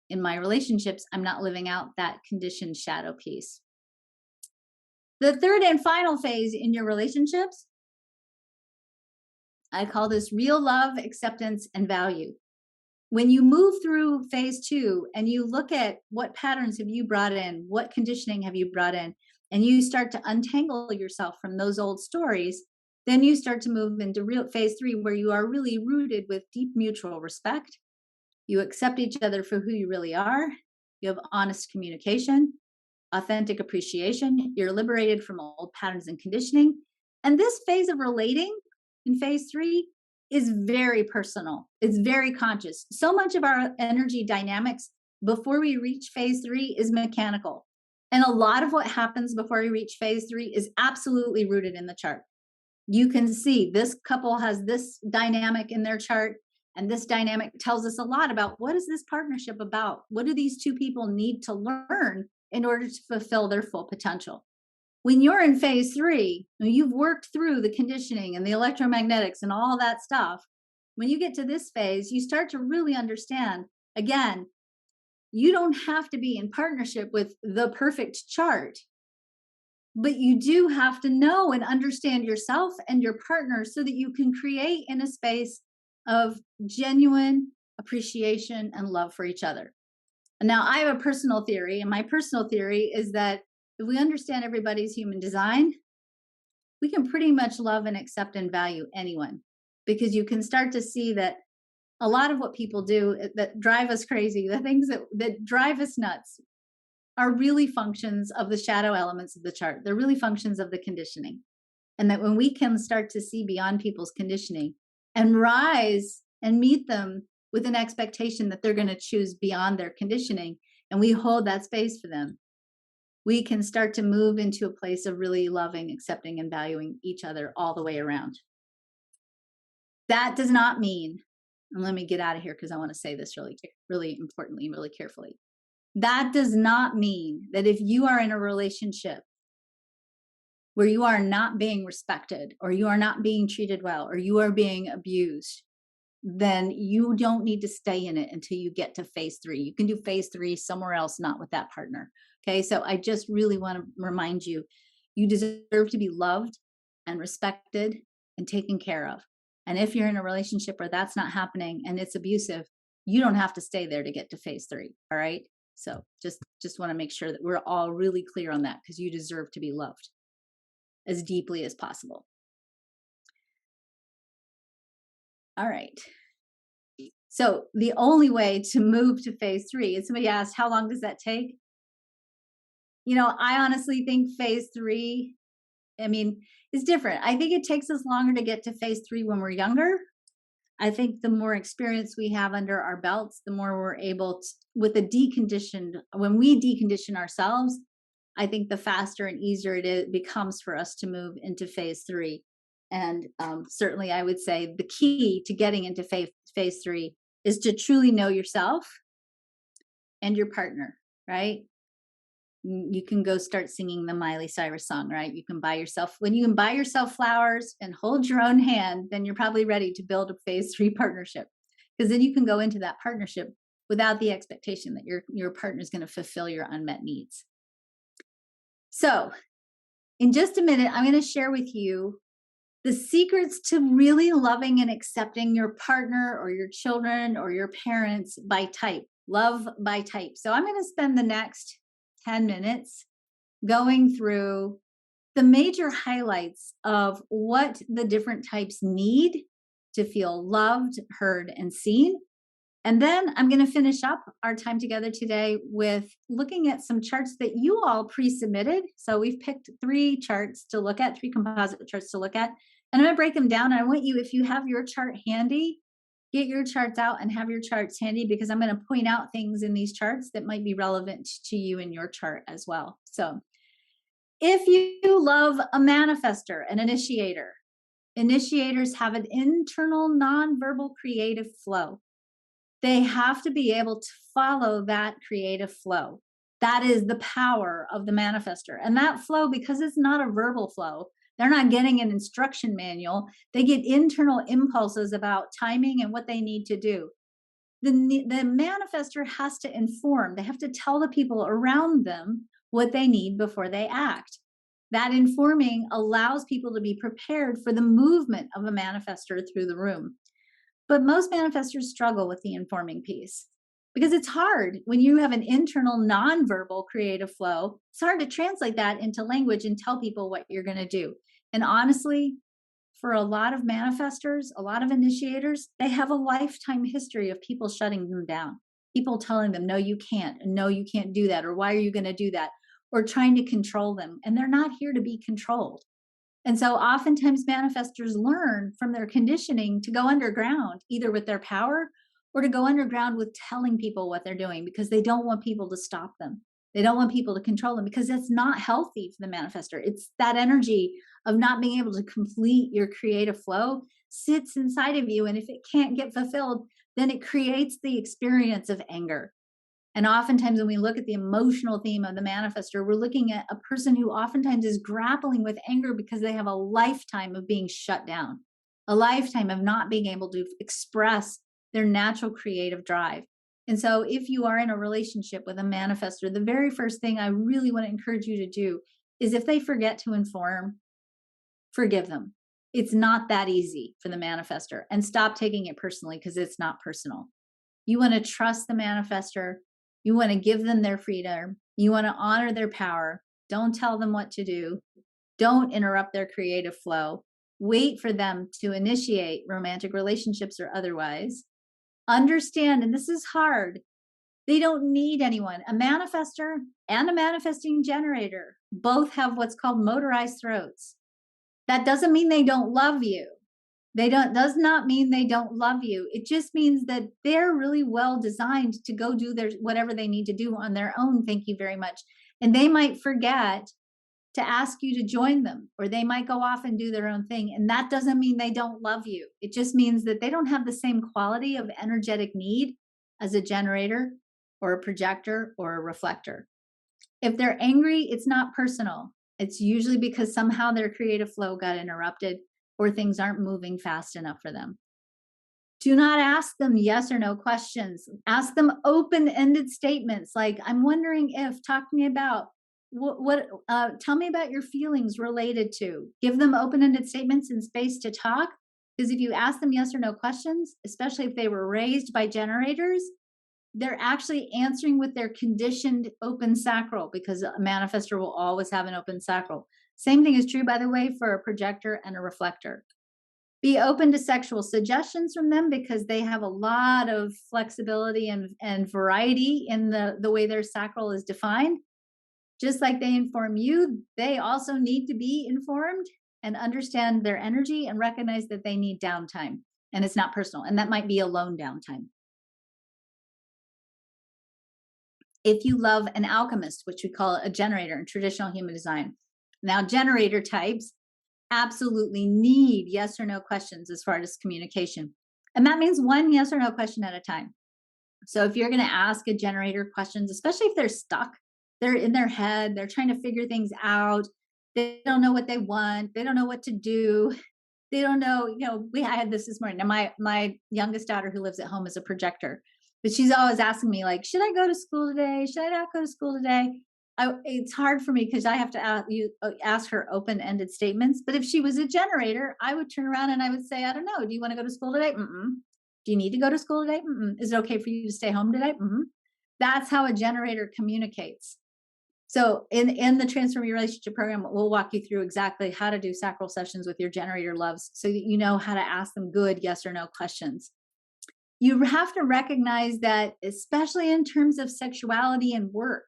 in my relationships, I'm not living out that conditioned shadow piece? The third and final phase in your relationships, I call this real love, acceptance, and value. When you move through phase 2 and you look at what patterns have you brought in, what conditioning have you brought in, and you start to untangle yourself from those old stories, then you start to move into real phase 3, where you are really rooted with deep mutual respect. You accept each other for who you really are. You have honest communication, authentic appreciation. You're liberated from old patterns and conditioning. And this phase of relating in phase 3 is very personal. It's very conscious. So much of our energy dynamics before we reach phase 3 is mechanical. And a lot of what happens before we reach phase 3 is absolutely rooted in the chart. You can see this couple has this dynamic in their chart, and this dynamic tells us a lot about what is this partnership about? What do these two people need to learn in order to fulfill their full potential? When you're in phase 3, you've worked through the conditioning and the electromagnetics and all that stuff. When you get to this phase, you start to really understand, again, you don't have to be in partnership with the perfect chart, but you do have to know and understand yourself and your partner so that you can create in a space of genuine appreciation and love for each other. Now, I have a personal theory, and my personal theory is that if we understand everybody's human design, we can pretty much love and accept and value anyone, because you can start to see that a lot of what people do that drive us crazy, the things that drive us nuts, are really functions of the shadow elements of the chart. They're really functions of the conditioning. And that when we can start to see beyond people's conditioning and rise and meet them with an expectation that they're going to choose beyond their conditioning, and we hold that space for them, we can start to move into a place of really loving, accepting, and valuing each other all the way around. That does not mean, and let me get out of here because I want to say this really importantly, really carefully. That does not mean that if you are in a relationship where you are not being respected, or you are not being treated well, or you are being abused, then you don't need to stay in it until you get to phase 3. You can do phase 3 somewhere else, not with that partner. Okay. So I just really want to remind you, you deserve to be loved and respected and taken care of. And if you're in a relationship where that's not happening and it's abusive, you don't have to stay there to get to phase 3. All right. So just want to make sure that we're all really clear on that, because you deserve to be loved as deeply as possible. All right. So the only way to move to phase 3, and somebody asked, how long does that take? I honestly think phase 3, is different. I think it takes us longer to get to phase 3 when we're younger. I think the more experience we have under our belts, the more we're able to, when we decondition ourselves, I think the faster and easier it becomes for us to move into phase 3. And certainly I would say the key to getting into phase 3 is to truly know yourself and your partner, right? You can go start singing the Miley Cyrus song, right? When you can buy yourself flowers and hold your own hand, then you're probably ready to build a phase 3 partnership. Because then you can go into that partnership without the expectation that your partner is going to fulfill your unmet needs. So in just a minute, I'm going to share with you the secrets to really loving and accepting your partner or your children or your parents by type. Love by type. So I'm going to spend the next 10 minutes going through the major highlights of what the different types need to feel loved, heard, and seen. And then I'm going to finish up our time together today with looking at some charts that you all pre-submitted. So we've picked 3 charts to look at, 3 composite charts to look at. And I'm going to break them down. And I want you, if you have your chart handy, get your charts out and have your charts handy, because I'm going to point out things in these charts that might be relevant to you in your chart as well. So if you love a manifester, an initiator, initiators have an internal nonverbal creative flow. They have to be able to follow that creative flow. That is the power of the manifester. And that flow, because it's not a verbal flow, they're not getting an instruction manual. They get internal impulses about timing and what they need to do. The manifester has to inform. They have to tell the people around them what they need before they act. That informing allows people to be prepared for the movement of a manifester through the room. But most manifestors struggle with the informing piece, because it's hard when you have an internal nonverbal creative flow. It's hard to translate that into language and tell people what you're going to do. And honestly, for a lot of manifestors, a lot of initiators, they have a lifetime history of people shutting them down, people telling them, no, you can't, and no, you can't do that, or why are you going to do that, or trying to control them. And they're not here to be controlled. And so oftentimes manifestors learn from their conditioning to go underground, either with their power or to go underground with telling people what they're doing, because they don't want people to stop them. They don't want people to control them, because that's not healthy for the manifestor. It's that energy of not being able to complete your creative flow sits inside of you. And if it can't get fulfilled, then it creates the experience of anger. And oftentimes when we look at the emotional theme of the manifestor, we're looking at a person who oftentimes is grappling with anger because they have a lifetime of being shut down, a lifetime of not being able to express their natural creative drive. And so if you are in a relationship with a manifestor, the very first thing I really want to encourage you to do is, if they forget to inform, forgive them. It's not that easy for the manifestor, and stop taking it personally, because it's not personal. You want to trust the manifestor. You want to give them their freedom. You want to honor their power. Don't tell them what to do. Don't interrupt their creative flow. Wait for them to initiate romantic relationships or otherwise. Understand, and this is hard, they don't need anyone. A manifestor and a manifesting generator both have what's called motorized throats. That doesn't mean they don't love you. Does not mean they don't love you. It just means that they're really well designed to go do whatever they need to do on their own. Thank you very much. And they might forget to ask you to join them, or they might go off and do their own thing. And that doesn't mean they don't love you. It just means that they don't have the same quality of energetic need as a generator or a projector or a reflector. If they're angry, it's not personal. It's usually because somehow their creative flow got interrupted, or things aren't moving fast enough for them. Do not ask them yes or no questions. Ask them open-ended statements like, I'm wondering if, talk to me about, tell me about your feelings related to. Give them open-ended statements and space to talk, because if you ask them yes or no questions, especially if they were raised by generators, they're actually answering with their conditioned open sacral, because a manifestor will always have an open sacral. Same thing is true, by the way, for a projector and a reflector. Be open to sexual suggestions from them, because they have a lot of flexibility and variety in the way their sacral is defined. Just like they inform you, they also need to be informed and understand their energy and recognize that they need downtime, and it's not personal. And that might be alone downtime. If you love an alchemist, which we call a generator in traditional human design. Now, generator types absolutely need yes or no questions as far as communication. And that means one yes or no question at a time. So if you're going to ask a generator questions, especially if they're stuck, they're in their head, they're trying to figure things out, they don't know what they want, they don't know what to do, they don't know, I had this morning. Now my youngest daughter who lives at home is a projector, but she's always asking me, like, should I go to school today? Should I not go to school today? It's hard for me because I have to ask her open-ended statements. But if she was a generator, I would turn around and I would say, I don't know. Do you want to go to school today? Mm-mm. Do you need to go to school today? Mm-mm. Is it okay for you to stay home today? Mm-mm. That's how a generator communicates. So in the Transform Your Relationship program, we'll walk you through exactly how to do sacral sessions with your generator loves, so that you know how to ask them good yes or no questions. You have to recognize that, especially in terms of sexuality and work,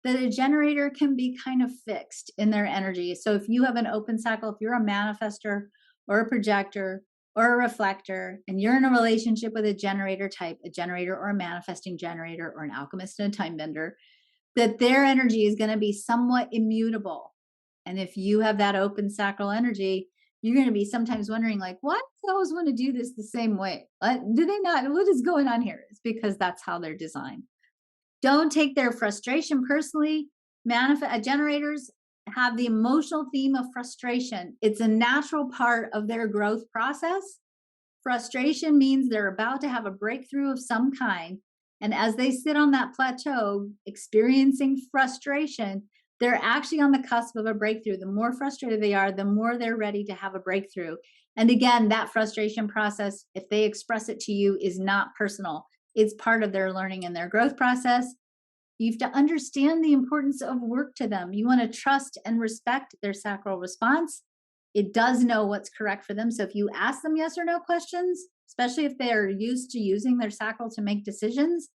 that a generator can be kind of fixed in their energy. So if you have an open sacral, if you're a manifestor or a projector or a reflector, and you're in a relationship with a generator type, a generator or a manifesting generator or an alchemist and a time bender, that their energy is going to be somewhat immutable. And if you have that open sacral energy, you're going to be sometimes wondering, like, why do they always want to do this the same way? Do they not? What is going on here? It's because that's how they're designed. Don't take their frustration personally. Generators have the emotional theme of frustration. It's a natural part of their growth process. Frustration means they're about to have a breakthrough of some kind. And as they sit on that plateau, experiencing frustration, they're actually on the cusp of a breakthrough. The more frustrated they are, the more they're ready to have a breakthrough. And again, that frustration process, if they express it to you, is not personal. It's part of their learning and their growth process. You have to understand the importance of work to them. You want to trust and respect their sacral response. It does know what's correct for them. So if you ask them yes or no questions, especially if they are used to using their sacral to make decisions,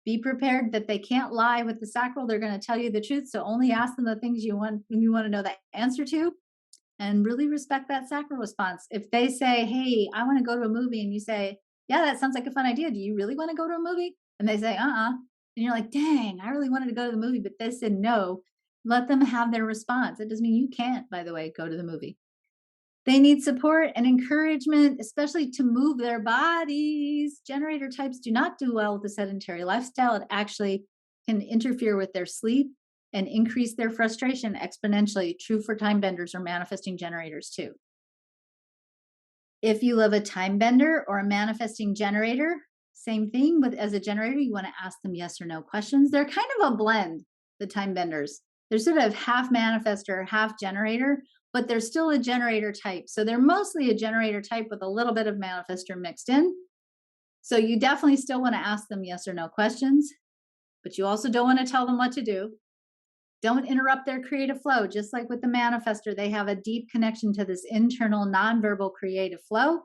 be prepared that they can't lie with the sacral. They're going to tell you the truth. So only ask them the things you want to know the answer to, and really respect that sacral response. If they say, hey, I want to go to a movie, and you say, yeah, that sounds like a fun idea. Do you really want to go to a movie? And they say, and you're like, dang, I really wanted to go to the movie, but they said no. Let them have their response. It doesn't mean you can't, by the way, go to the movie. They need support and encouragement, especially to move their bodies. Generator types do not do well with a sedentary lifestyle. It actually can interfere with their sleep and increase their frustration exponentially. True for time benders or manifesting generators too. If you love a time bender or a manifesting generator, same thing. But as a generator, you want to ask them yes or no questions. They're kind of a blend, the time benders. They're sort of half manifestor, half generator, but they're still a generator type. So they're mostly a generator type with a little bit of manifestor mixed in. So you definitely still want to ask them yes or no questions, but you also don't want to tell them what to do. Don't interrupt their creative flow. Just like with the manifestor, they have a deep connection to this internal nonverbal creative flow.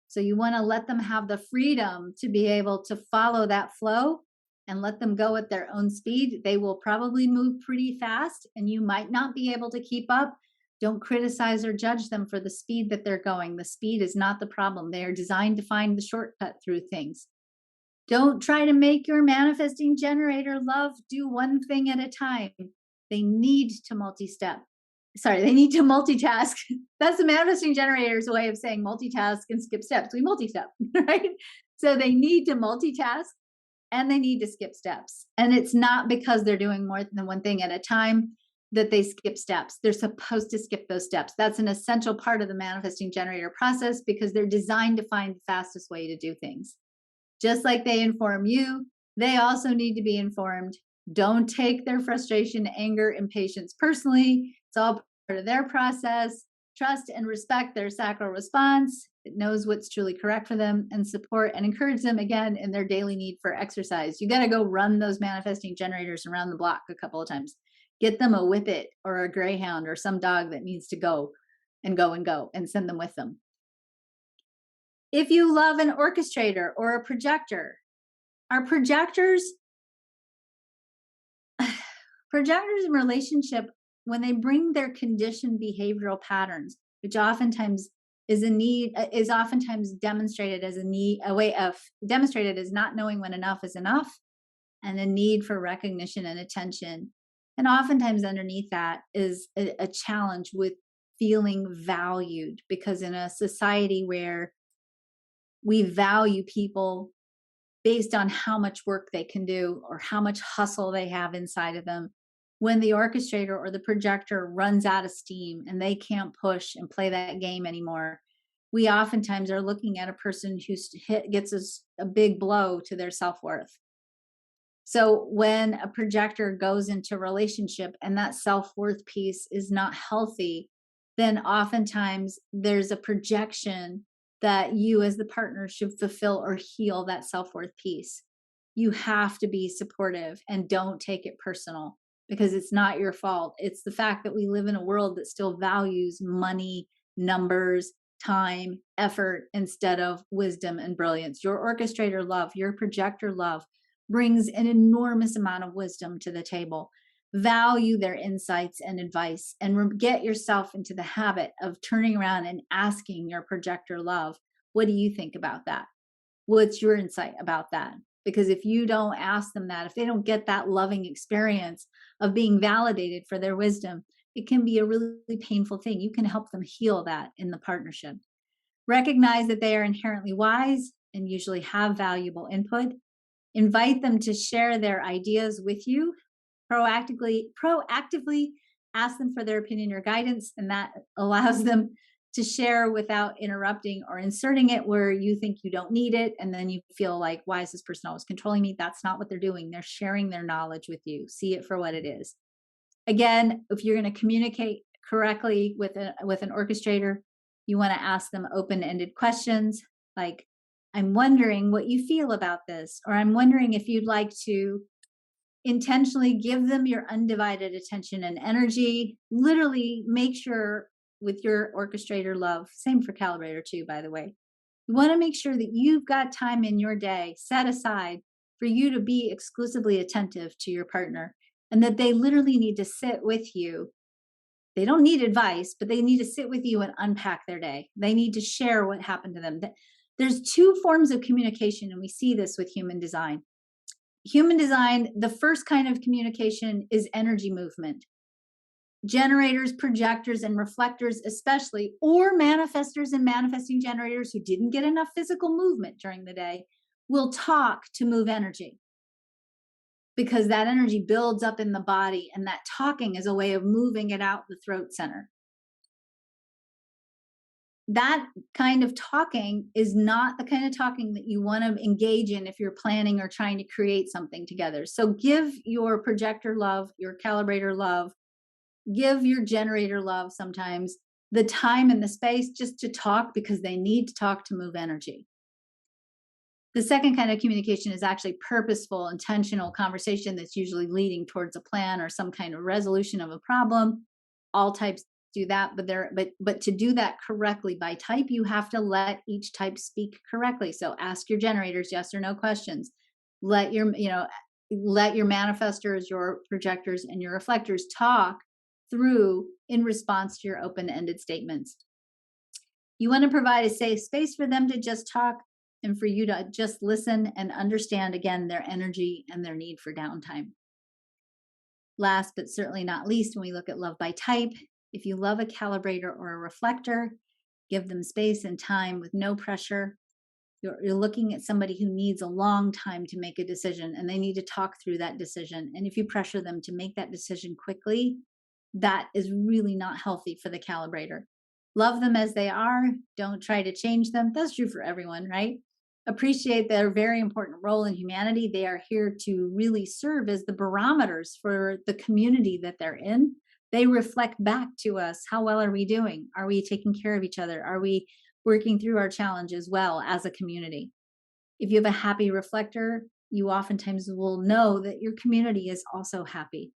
So you want to let them have the freedom to be able to follow that flow and let them go at their own speed. They will probably move pretty fast and you might not be able to keep up. Don't criticize or judge them for the speed that they're going. The speed is not the problem. They are designed to find the shortcut through things. Don't try to make your manifesting generator love do one thing at a time. They need to they need to multitask. That's the manifesting generator's way of saying multitask and skip steps. We multi-step, right? So they need to multitask and they need to skip steps. And it's not because they're doing more than one thing at a time that they skip steps. They're supposed to skip those steps. That's an essential part of the manifesting generator process because they're designed to find the fastest way to do things. Just like they inform you, they also need to be informed. Don't take their frustration, anger, impatience personally. It's all part of their process. Trust and respect their sacral response. it knows what's truly correct for them, and support and encourage them again in their daily need for exercise. You got to go run those manifesting generators around the block a couple of times. Get them a whippet or a greyhound or some dog that needs to go and go and go, and send them with them. If you love an orchestrator or a projector, our projectors in relationship, when they bring their conditioned behavioral patterns, which oftentimes is a need, is oftentimes demonstrated as a way of demonstrated as not knowing when enough is enough, and a need for recognition and attention. And oftentimes underneath that is a challenge with feeling valued, because in a society where we value people based on how much work they can do or how much hustle they have inside of them, when the orchestrator or the projector runs out of steam and they can't push and play that game anymore, we oftentimes are looking at a person who gets a big blow to their self-worth. So when a projector goes into a relationship and that self-worth piece is not healthy, then oftentimes there's a projection that you as the partner should fulfill or heal that self-worth piece. You have to be supportive and don't take it personal, because it's not your fault. It's the fact that we live in a world that still values money, numbers, time, effort, instead of wisdom and brilliance. Your orchestrator love, your projector love brings an enormous amount of wisdom to the table. Value their insights and advice, and get yourself into the habit of turning around and asking your projector love, what do you think about that? What's your insight about that? Because if you don't ask them that, if they don't get that loving experience of being validated for their wisdom, it can be a really painful thing. You can help them heal that in the partnership. Recognize that they are inherently wise and usually have valuable input. Invite them to share their ideas with you. Proactively ask them for their opinion or guidance, and that allows them to share without interrupting or inserting it where you think you don't need it, and then you feel like, why is this person always controlling me? That's not what they're doing. They're sharing their knowledge with you. See it for what it is. Again, if you're going to communicate correctly with an orchestrator, you want to ask them open-ended questions like, I'm wondering what you feel about this, or I'm wondering if you'd like to intentionally give them your undivided attention and energy. Literally make sure with your orchestrator love, same for calibrator too, by the way, you want to make sure that you've got time in your day set aside for you to be exclusively attentive to your partner, and that they literally need to sit with you. They don't need advice, but they need to sit with you and unpack their day. They need to share what happened to them. There's two forms of communication, and we see this with human design. Human design, the first kind of communication is energy movement. Generators, projectors, and reflectors especially, or manifestors and manifesting generators who didn't get enough physical movement during the day, will talk to move energy, because that energy builds up in the body, and that talking is a way of moving it out the throat center. That kind of talking is not the kind of talking that you want to engage in if you're planning or trying to create something together. So give your projector love, your calibrator love, give your generator love sometimes the time and the space just to talk, because they need to talk to move energy. The second kind of communication is actually purposeful, intentional conversation that's usually leading towards a plan or some kind of resolution of a problem. All types do that, but to do that correctly by type, you have to let each type speak correctly. So ask your generators yes or no questions. Let your manifestors, your projectors, and your reflectors talk through in response to your open-ended statements. You want to provide a safe space for them to just talk, and for you to just listen and understand, again, their energy and their need for downtime. Last but certainly not least, when we look at love by type, if you love a calibrator or a reflector, give them space and time with no pressure. You're looking at somebody who needs a long time to make a decision, and they need to talk through that decision. And if you pressure them to make that decision quickly, that is really not healthy for the calibrator. Love them as they are. Don't try to change them. That's true for everyone, right? Appreciate their very important role in humanity. They are here to really serve as the barometers for the community that they're in. They reflect back to us. How well are we doing? Are we taking care of each other? Are we working through our challenge as well as a community. If you have a happy reflector, you oftentimes will know that your community is also happy.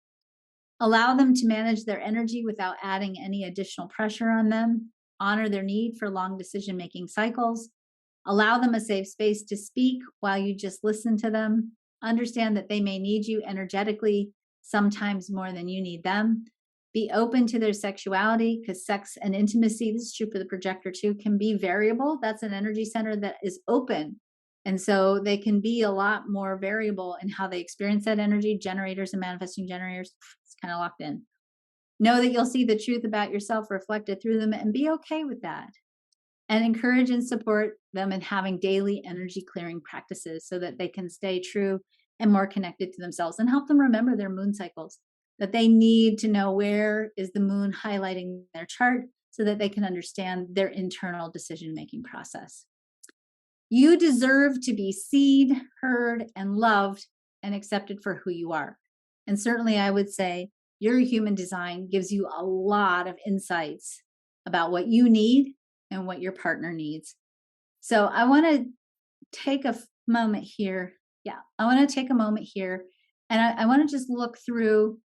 Allow them to manage their energy without adding any additional pressure on them. Honor their need for long decision making cycles. Allow them a safe space to speak while you just listen to them. Understand that they may need you energetically, sometimes more than you need them. Be open to their sexuality, because sex and intimacy, this is true for the projector too, can be variable. That's an energy center that is open. And so they can be a lot more variable in how they experience that energy. Generators and manifesting generators, it's kind of locked in. Know that you'll see the truth about yourself reflected through them and be okay with that. And encourage and support them in having daily energy clearing practices so that they can stay true and more connected to themselves, and help them remember their moon cycles, that they need to know where is the moon highlighting their chart so that they can understand their internal decision-making process. You deserve to be seen, heard, and loved and accepted for who you are. And certainly I would say your human design gives you a lot of insights about what you need and what your partner needs. So I want to take a moment here. Yeah, I want to take a moment here, and I want to just look through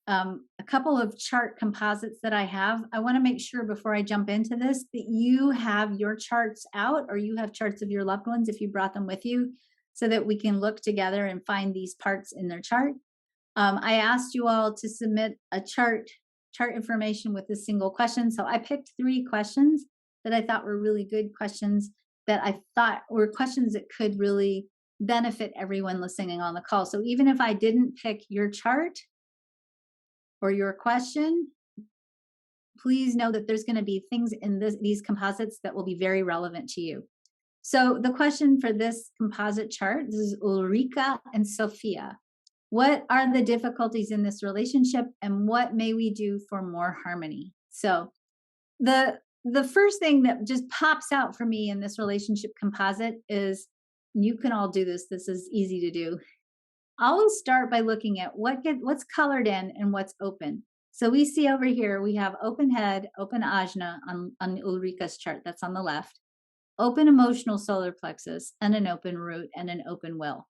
a couple of chart composites that I have. I want to make sure before I jump into this that you have your charts out, or you have charts of your loved ones if you brought them with you, so that we can look together and find these parts in their chart. I asked you all to submit a chart information with a single question. So I picked 3 questions that I thought were really good questions, that I thought were questions that could really benefit everyone listening on the call. So even if I didn't pick your chart or your question, please know that there's going to be things in these composites that will be very relevant to you. So the question for this composite chart, this is Ulrika and Sophia. What are the difficulties in this relationship, and what may we do for more harmony? So the first thing that just pops out for me in this relationship composite is, you can all do this. This is easy to do. I'll start by looking at what's colored in and what's open. So we see over here, we have open head, open ajna on Ulrika's chart. That's on the left. Open emotional solar plexus, and an open root, and an open will.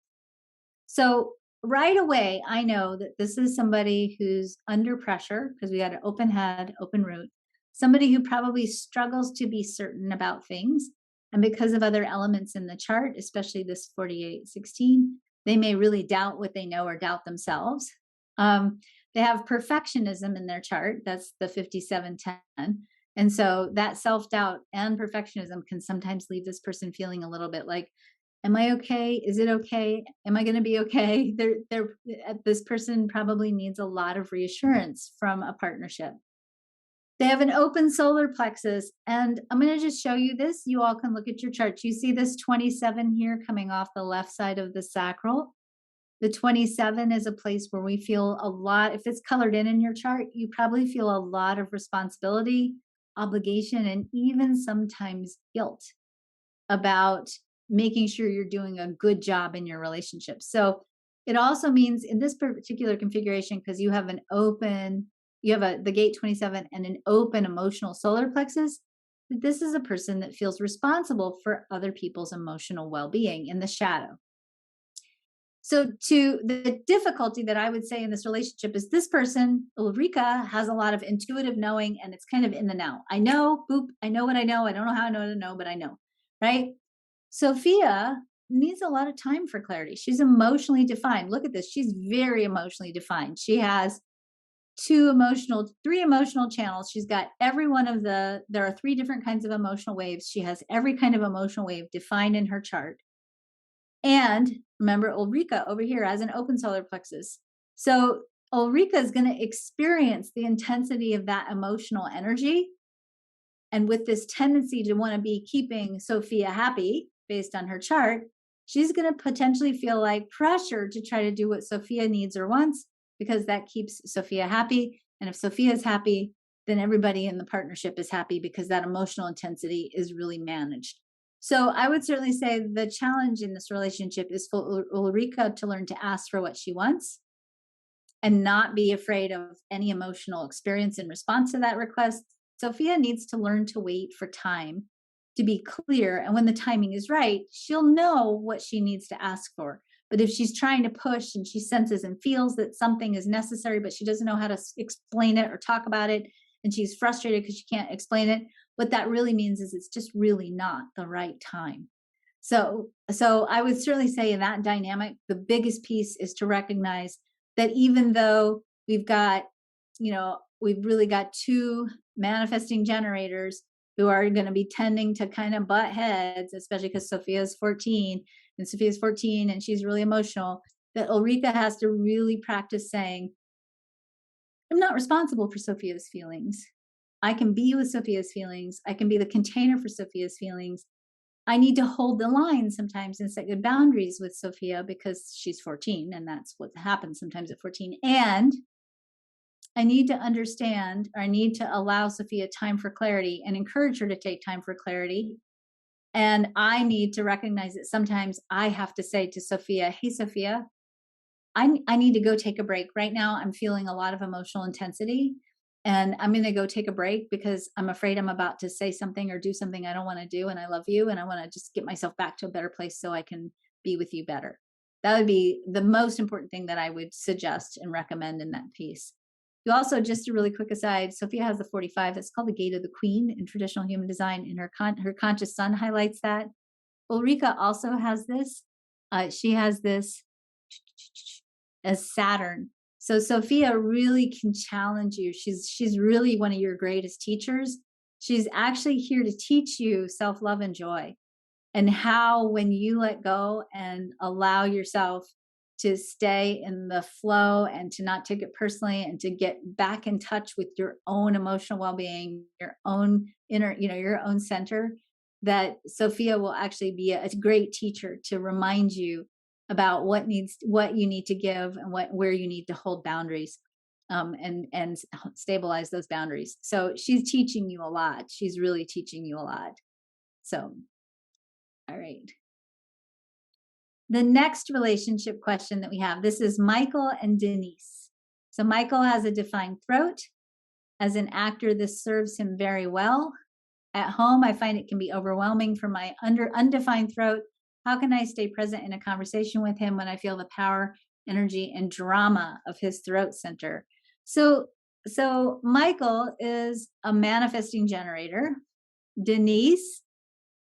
So right away, I know that this is somebody who's under pressure, because we had an open head, open root, somebody who probably struggles to be certain about things. And because of other elements in the chart, especially this 4816, they may really doubt what they know or doubt themselves. They have perfectionism in their chart. That's the 5710. And so that self-doubt and perfectionism can sometimes leave this person feeling a little bit like, am I okay? Is it okay? Am I going to be okay? This person probably needs a lot of reassurance from a partnership. They have an open solar plexus, and I'm going to just show you this. You all can look at your chart. You see this 27 here coming off the left side of the sacral. The 27 is a place where we feel a lot. If it's colored in your chart, you probably feel a lot of responsibility, obligation, and even sometimes guilt about making sure you're doing a good job in your relationship. So it also means in this particular configuration, because you have the gate 27 and an open emotional solar plexus, that this is a person that feels responsible for other people's emotional well-being in the shadow. So to the difficulty that I would say in this relationship is, this person, Ulrika, has a lot of intuitive knowing, and it's kind of in the now. I know, boop, I know what I know. I don't know how I know to know, but I know, right? Sophia needs a lot of time for clarity. She's emotionally defined. Look at this. She's very emotionally defined. She has 3 emotional channels. She's got there are 3 different kinds of emotional waves. She has every kind of emotional wave defined in her chart. And remember, Ulrika over here has an open solar plexus. So Ulrika is going to experience the intensity of that emotional energy. And with this tendency to want to be keeping Sophia happy based on her chart, she's going to potentially feel like pressure to try to do what Sophia needs or wants, because that keeps Sophia happy. And if Sophia is happy, then everybody in the partnership is happy, because that emotional intensity is really managed. So I would certainly say the challenge in this relationship is for Ulrika to learn to ask for what she wants and not be afraid of any emotional experience in response to that request. Sophia needs to learn to wait for time to be clear. And when the timing is right, she'll know what she needs to ask for. But if she's trying to push and she senses and feels that something is necessary, but she doesn't know how to explain it or talk about it, and she's frustrated because she can't explain it, what that really means is it's just really not the right time. So I would certainly say in that dynamic, the biggest piece is to recognize that even though we've got, we've really got two manifesting generators who are going to be tending to kind of butt heads, especially because Sophia's 14 and she's really emotional, that Ulrika has to really practice saying, I'm not responsible for Sophia's feelings. I can be with Sophia's feelings. I can be the container for Sophia's feelings. I need to hold the line sometimes and set good boundaries with Sophia because she's 14 and that's what happens sometimes at 14. And I need to understand, or I need to allow Sophia time for clarity and encourage her to take time for clarity. And I need to recognize that sometimes I have to say to Sophia, hey, Sophia, I need to go take a break. Right now, I'm feeling a lot of emotional intensity and I'm going to go take a break because I'm afraid I'm about to say something or do something I don't want to do. And I love you. And I want to just get myself back to a better place so I can be with you better. That would be the most important thing that I would suggest and recommend in that piece. You also, just a really quick aside, Sophia has the 45. That's called the Gate of the Queen in traditional human design. And her conscious sun highlights that. Ulrika also has this. She has this as Saturn. So Sophia really can challenge you. She's really one of your greatest teachers. She's actually here to teach you self-love and joy, and how when you let go and allow yourself to stay in the flow and to not take it personally and to get back in touch with your own emotional well-being, your own inner, your own center, that Sophia will actually be a great teacher to remind you about what you need to give and where you need to hold boundaries, and stabilize those boundaries. So she's teaching you a lot. She's really teaching you a lot. So, all right. The next relationship question that we have, this is Michael and Denise. So Michael has a defined throat. As an actor, this serves him very well. At home, I find it can be overwhelming for my undefined throat. How can I stay present in a conversation with him when I feel the power, energy, and drama of his throat center? So Michael is a manifesting generator. Denise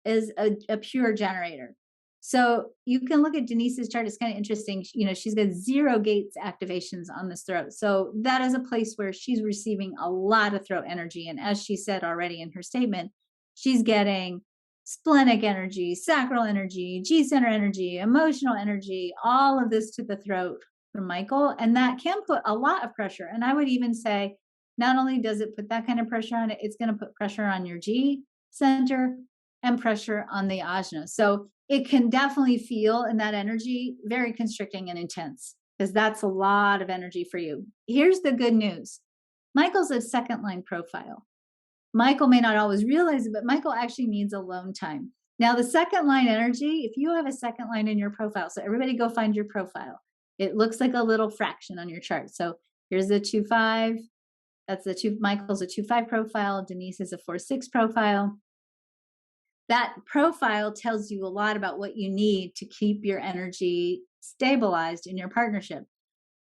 is a pure generator. So you can look at Denise's chart. It's kind of interesting. She's got 0 gates activations on this throat. So that is a place where she's receiving a lot of throat energy. And as she said already in her statement, she's getting splenic energy, sacral energy, G center energy, emotional energy, all of this to the throat from Michael. And that can put a lot of pressure. And I would even say, not only does it put that kind of pressure on it, it's going to put pressure on your G center and pressure on the ajna. So it can definitely feel in that energy very constricting and intense, because that's a lot of energy for you. Here's the good news. Michael's a second line profile. Michael may not always realize it, but Michael actually needs alone time. Now, the second line energy, if you have a second line in your profile, so everybody go find your profile. It looks like a little fraction on your chart. So here's the 2-5. That's the 2. Michael's a 2-5 profile. Denise is a 4-6 profile. That profile tells you a lot about what you need to keep your energy stabilized in your partnership.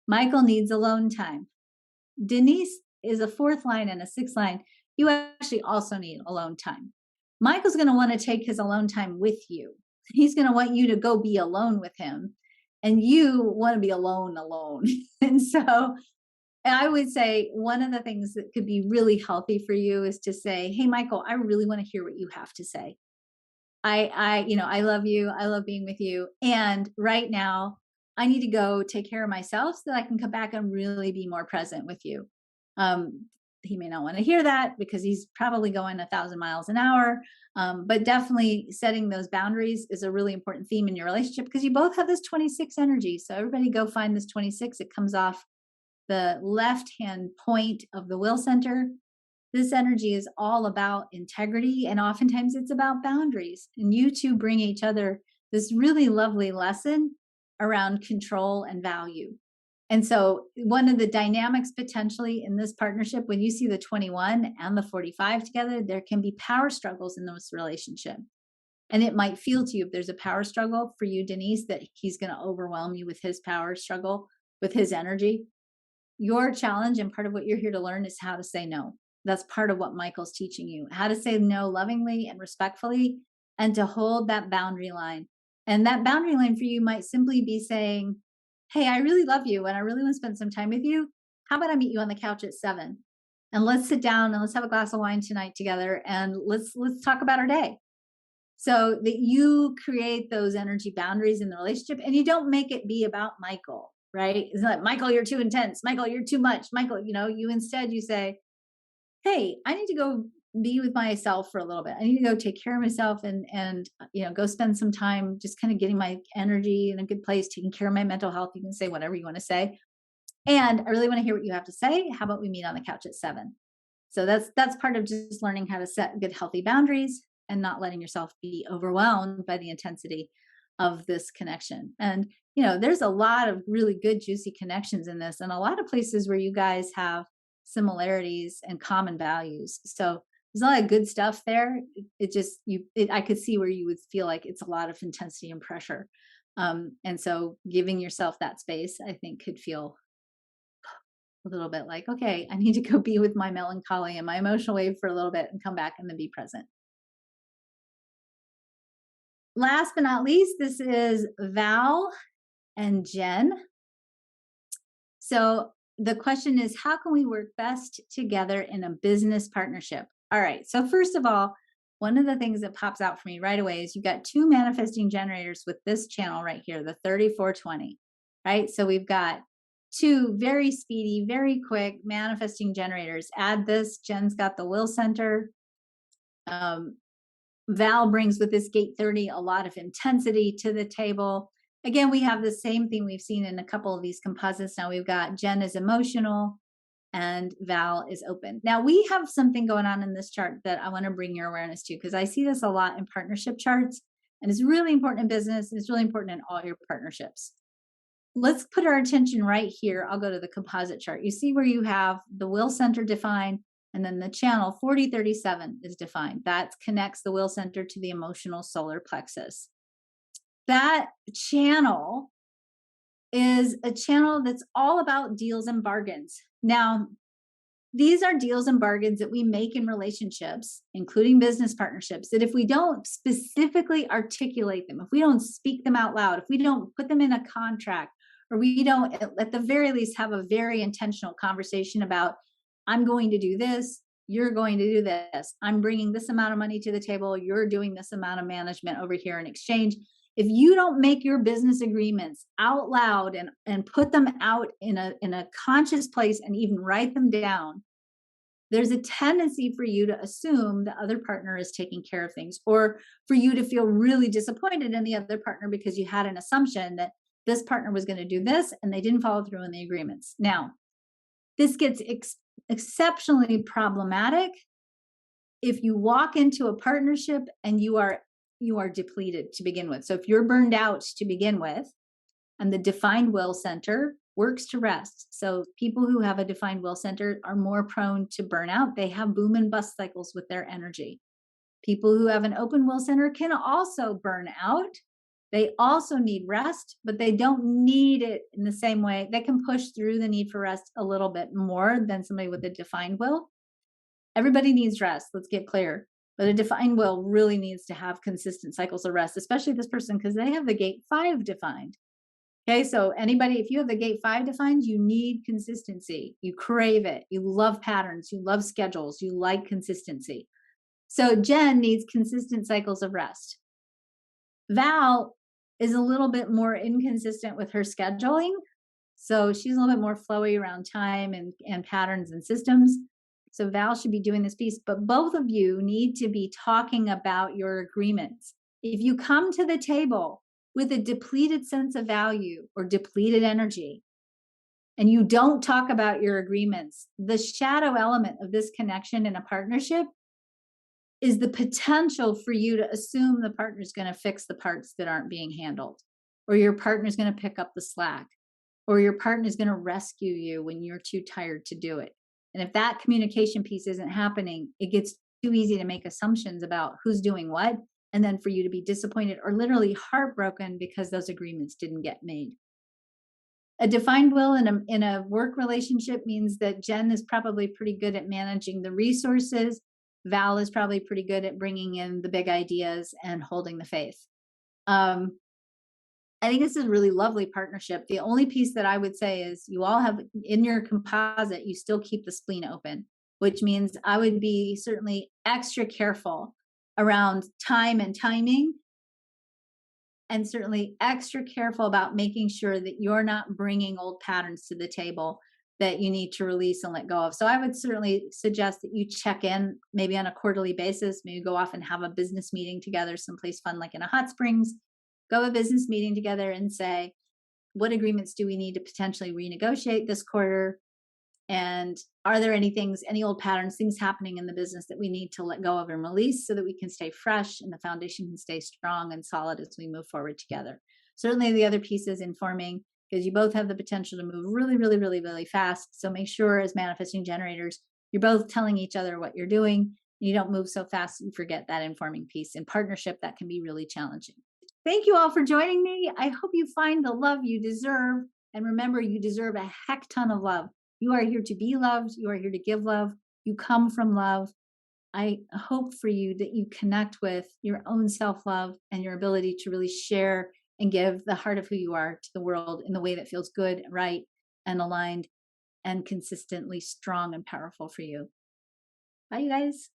Michael needs alone time. Denise is a 4th line and a 6th line. You actually also need alone time. Michael's going to want to take his alone time with you. He's going to want you to go be alone with him, and you want to be alone. And so I would say one of the things that could be really healthy for you is to say, hey, Michael, I really want to hear what you have to say. I love you. I love being with you. And right now I need to go take care of myself so that I can come back and really be more present with you. He may not want to hear that because he's probably going 1,000 miles an hour. But definitely setting those boundaries is a really important theme in your relationship, because you both have this 26 energy. So everybody go find this 26. It comes off the left-hand point of the will center. This energy is all about integrity, and oftentimes it's about boundaries. And you two bring each other this really lovely lesson around control and value. And so one of the dynamics potentially in this partnership, when you see the 21 and the 45 together, there can be power struggles in this relationship. And it might feel to you, if there's a power struggle for you, Denise, that he's going to overwhelm you with his power struggle, with his energy. Your challenge and part of what you're here to learn is how to say no. That's part of what Michael's teaching you, how to say no lovingly and respectfully, and to hold that boundary line. And that boundary line for you might simply be saying, hey, I really love you and I really want to spend some time with you. How about I meet you on the couch at 7 and let's sit down and let's have a glass of wine tonight together and let's talk about our day. So that you create those energy boundaries in the relationship and you don't make it be about Michael, right? It's not like, Michael, you're too intense. Michael, you're too much. Michael, you instead you say, hey, I need to go be with myself for a little bit. I need to go take care of myself and go spend some time just kind of getting my energy in a good place, taking care of my mental health. You can say whatever you want to say. And I really want to hear what you have to say. How about we meet on the couch at 7? So that's part of just learning how to set good, healthy boundaries and not letting yourself be overwhelmed by the intensity of this connection. And, there's a lot of really good, juicy connections in this and a lot of places where you guys have similarities and common values. So there's a lot of good stuff there. I could see where you would feel like it's a lot of intensity and pressure. And so giving yourself that space, I think could feel a little bit like, okay, I need to go be with my melancholy and my emotional wave for a little bit and come back and then be present. Last but not least, this is Val and Jen. So the question is, how can we work best together in a business partnership? All right. So first of all, one of the things that pops out for me right away is you've got 2 manifesting generators with this channel right here, the 3420, right? So we've got 2 very speedy, very quick manifesting generators. Add this, Jen's got the will center. Val brings with this gate 30 a lot of intensity to the table. Again, we have the same thing we've seen in a couple of these composites. Now we've got Jen is emotional and Val is open. Now we have something going on in this chart that I want to bring your awareness to, because I see this a lot in partnership charts and it's really important in business. It's really important in all your partnerships. Let's put our attention right here. I'll go to the composite chart. You see where you have the will center defined and then the channel 4037 is defined. That connects the will center to the emotional solar plexus. That channel is a channel that's all about deals and bargains. Now, these are deals and bargains that we make in relationships, including business partnerships, that if we don't specifically articulate them, if we don't speak them out loud, if we don't put them in a contract, or we don't, at the very least, have a very intentional conversation about, I'm going to do this, you're going to do this, I'm bringing this amount of money to the table, you're doing this amount of management over here in exchange. If you don't make your business agreements out loud and put them out in a conscious place and even write them down, there's a tendency for you to assume the other partner is taking care of things, or for you to feel really disappointed in the other partner because you had an assumption that this partner was going to do this and they didn't follow through on the agreements. Now, this gets exceptionally problematic if you walk into a partnership and you are depleted to begin with. So if you're burned out to begin with, and the defined will center works to rest. So people who have a defined will center are more prone to burnout. They have boom and bust cycles with their energy. People who have an open will center can also burn out. They also need rest, but they don't need it in the same way. They can push through the need for rest a little bit more than somebody with a defined will. Everybody needs rest. Let's get clear. But a defined will really needs to have consistent cycles of rest, especially this person, because they have the gate 5 defined. Okay, so anybody, if you have the gate 5 defined, you need consistency. You crave it. You love patterns. You love schedules. You like consistency. So Jen needs consistent cycles of rest. Val is a little bit more inconsistent with her scheduling. So she's a little bit more flowy around time and patterns and systems. So Val should be doing this piece, but both of you need to be talking about your agreements. If you come to the table with a depleted sense of value or depleted energy, and you don't talk about your agreements, the shadow element of this connection in a partnership is the potential for you to assume the partner's going to fix the parts that aren't being handled, or your partner's going to pick up the slack, or your partner is going to rescue you when you're too tired to do it. And if that communication piece isn't happening, it gets too easy to make assumptions about who's doing what, and then for you to be disappointed or literally heartbroken because those agreements didn't get made. A defined will in a work relationship means that Jen is probably pretty good at managing the resources. Val is probably pretty good at bringing in the big ideas and holding the faith. I think this is a really lovely partnership. The only piece that I would say is you all have in your composite, you still keep the spleen open, which means I would be certainly extra careful around time and timing, and certainly extra careful about making sure that you're not bringing old patterns to the table that you need to release and let go of. So I would certainly suggest that you check in maybe on a quarterly basis, maybe go off and have a business meeting together someplace fun like in a hot springs, go a business meeting together and say, what agreements do we need to potentially renegotiate this quarter? And are there any old patterns, things happening in the business that we need to let go of and release so that we can stay fresh and the foundation can stay strong and solid as we move forward together? Certainly the other piece is informing, because you both have the potential to move really, really, really, really fast. So make sure as manifesting generators, you're both telling each other what you're doing. You don't move so fast and forget that informing piece. In partnership, that can be really challenging. Thank you all for joining me. I hope you find the love you deserve. And remember, you deserve a heck ton of love. You are here to be loved. You are here to give love. You come from love. I hope for you that you connect with your own self-love and your ability to really share and give the heart of who you are to the world in the way that feels good, right, and aligned and consistently strong and powerful for you. Bye, you guys.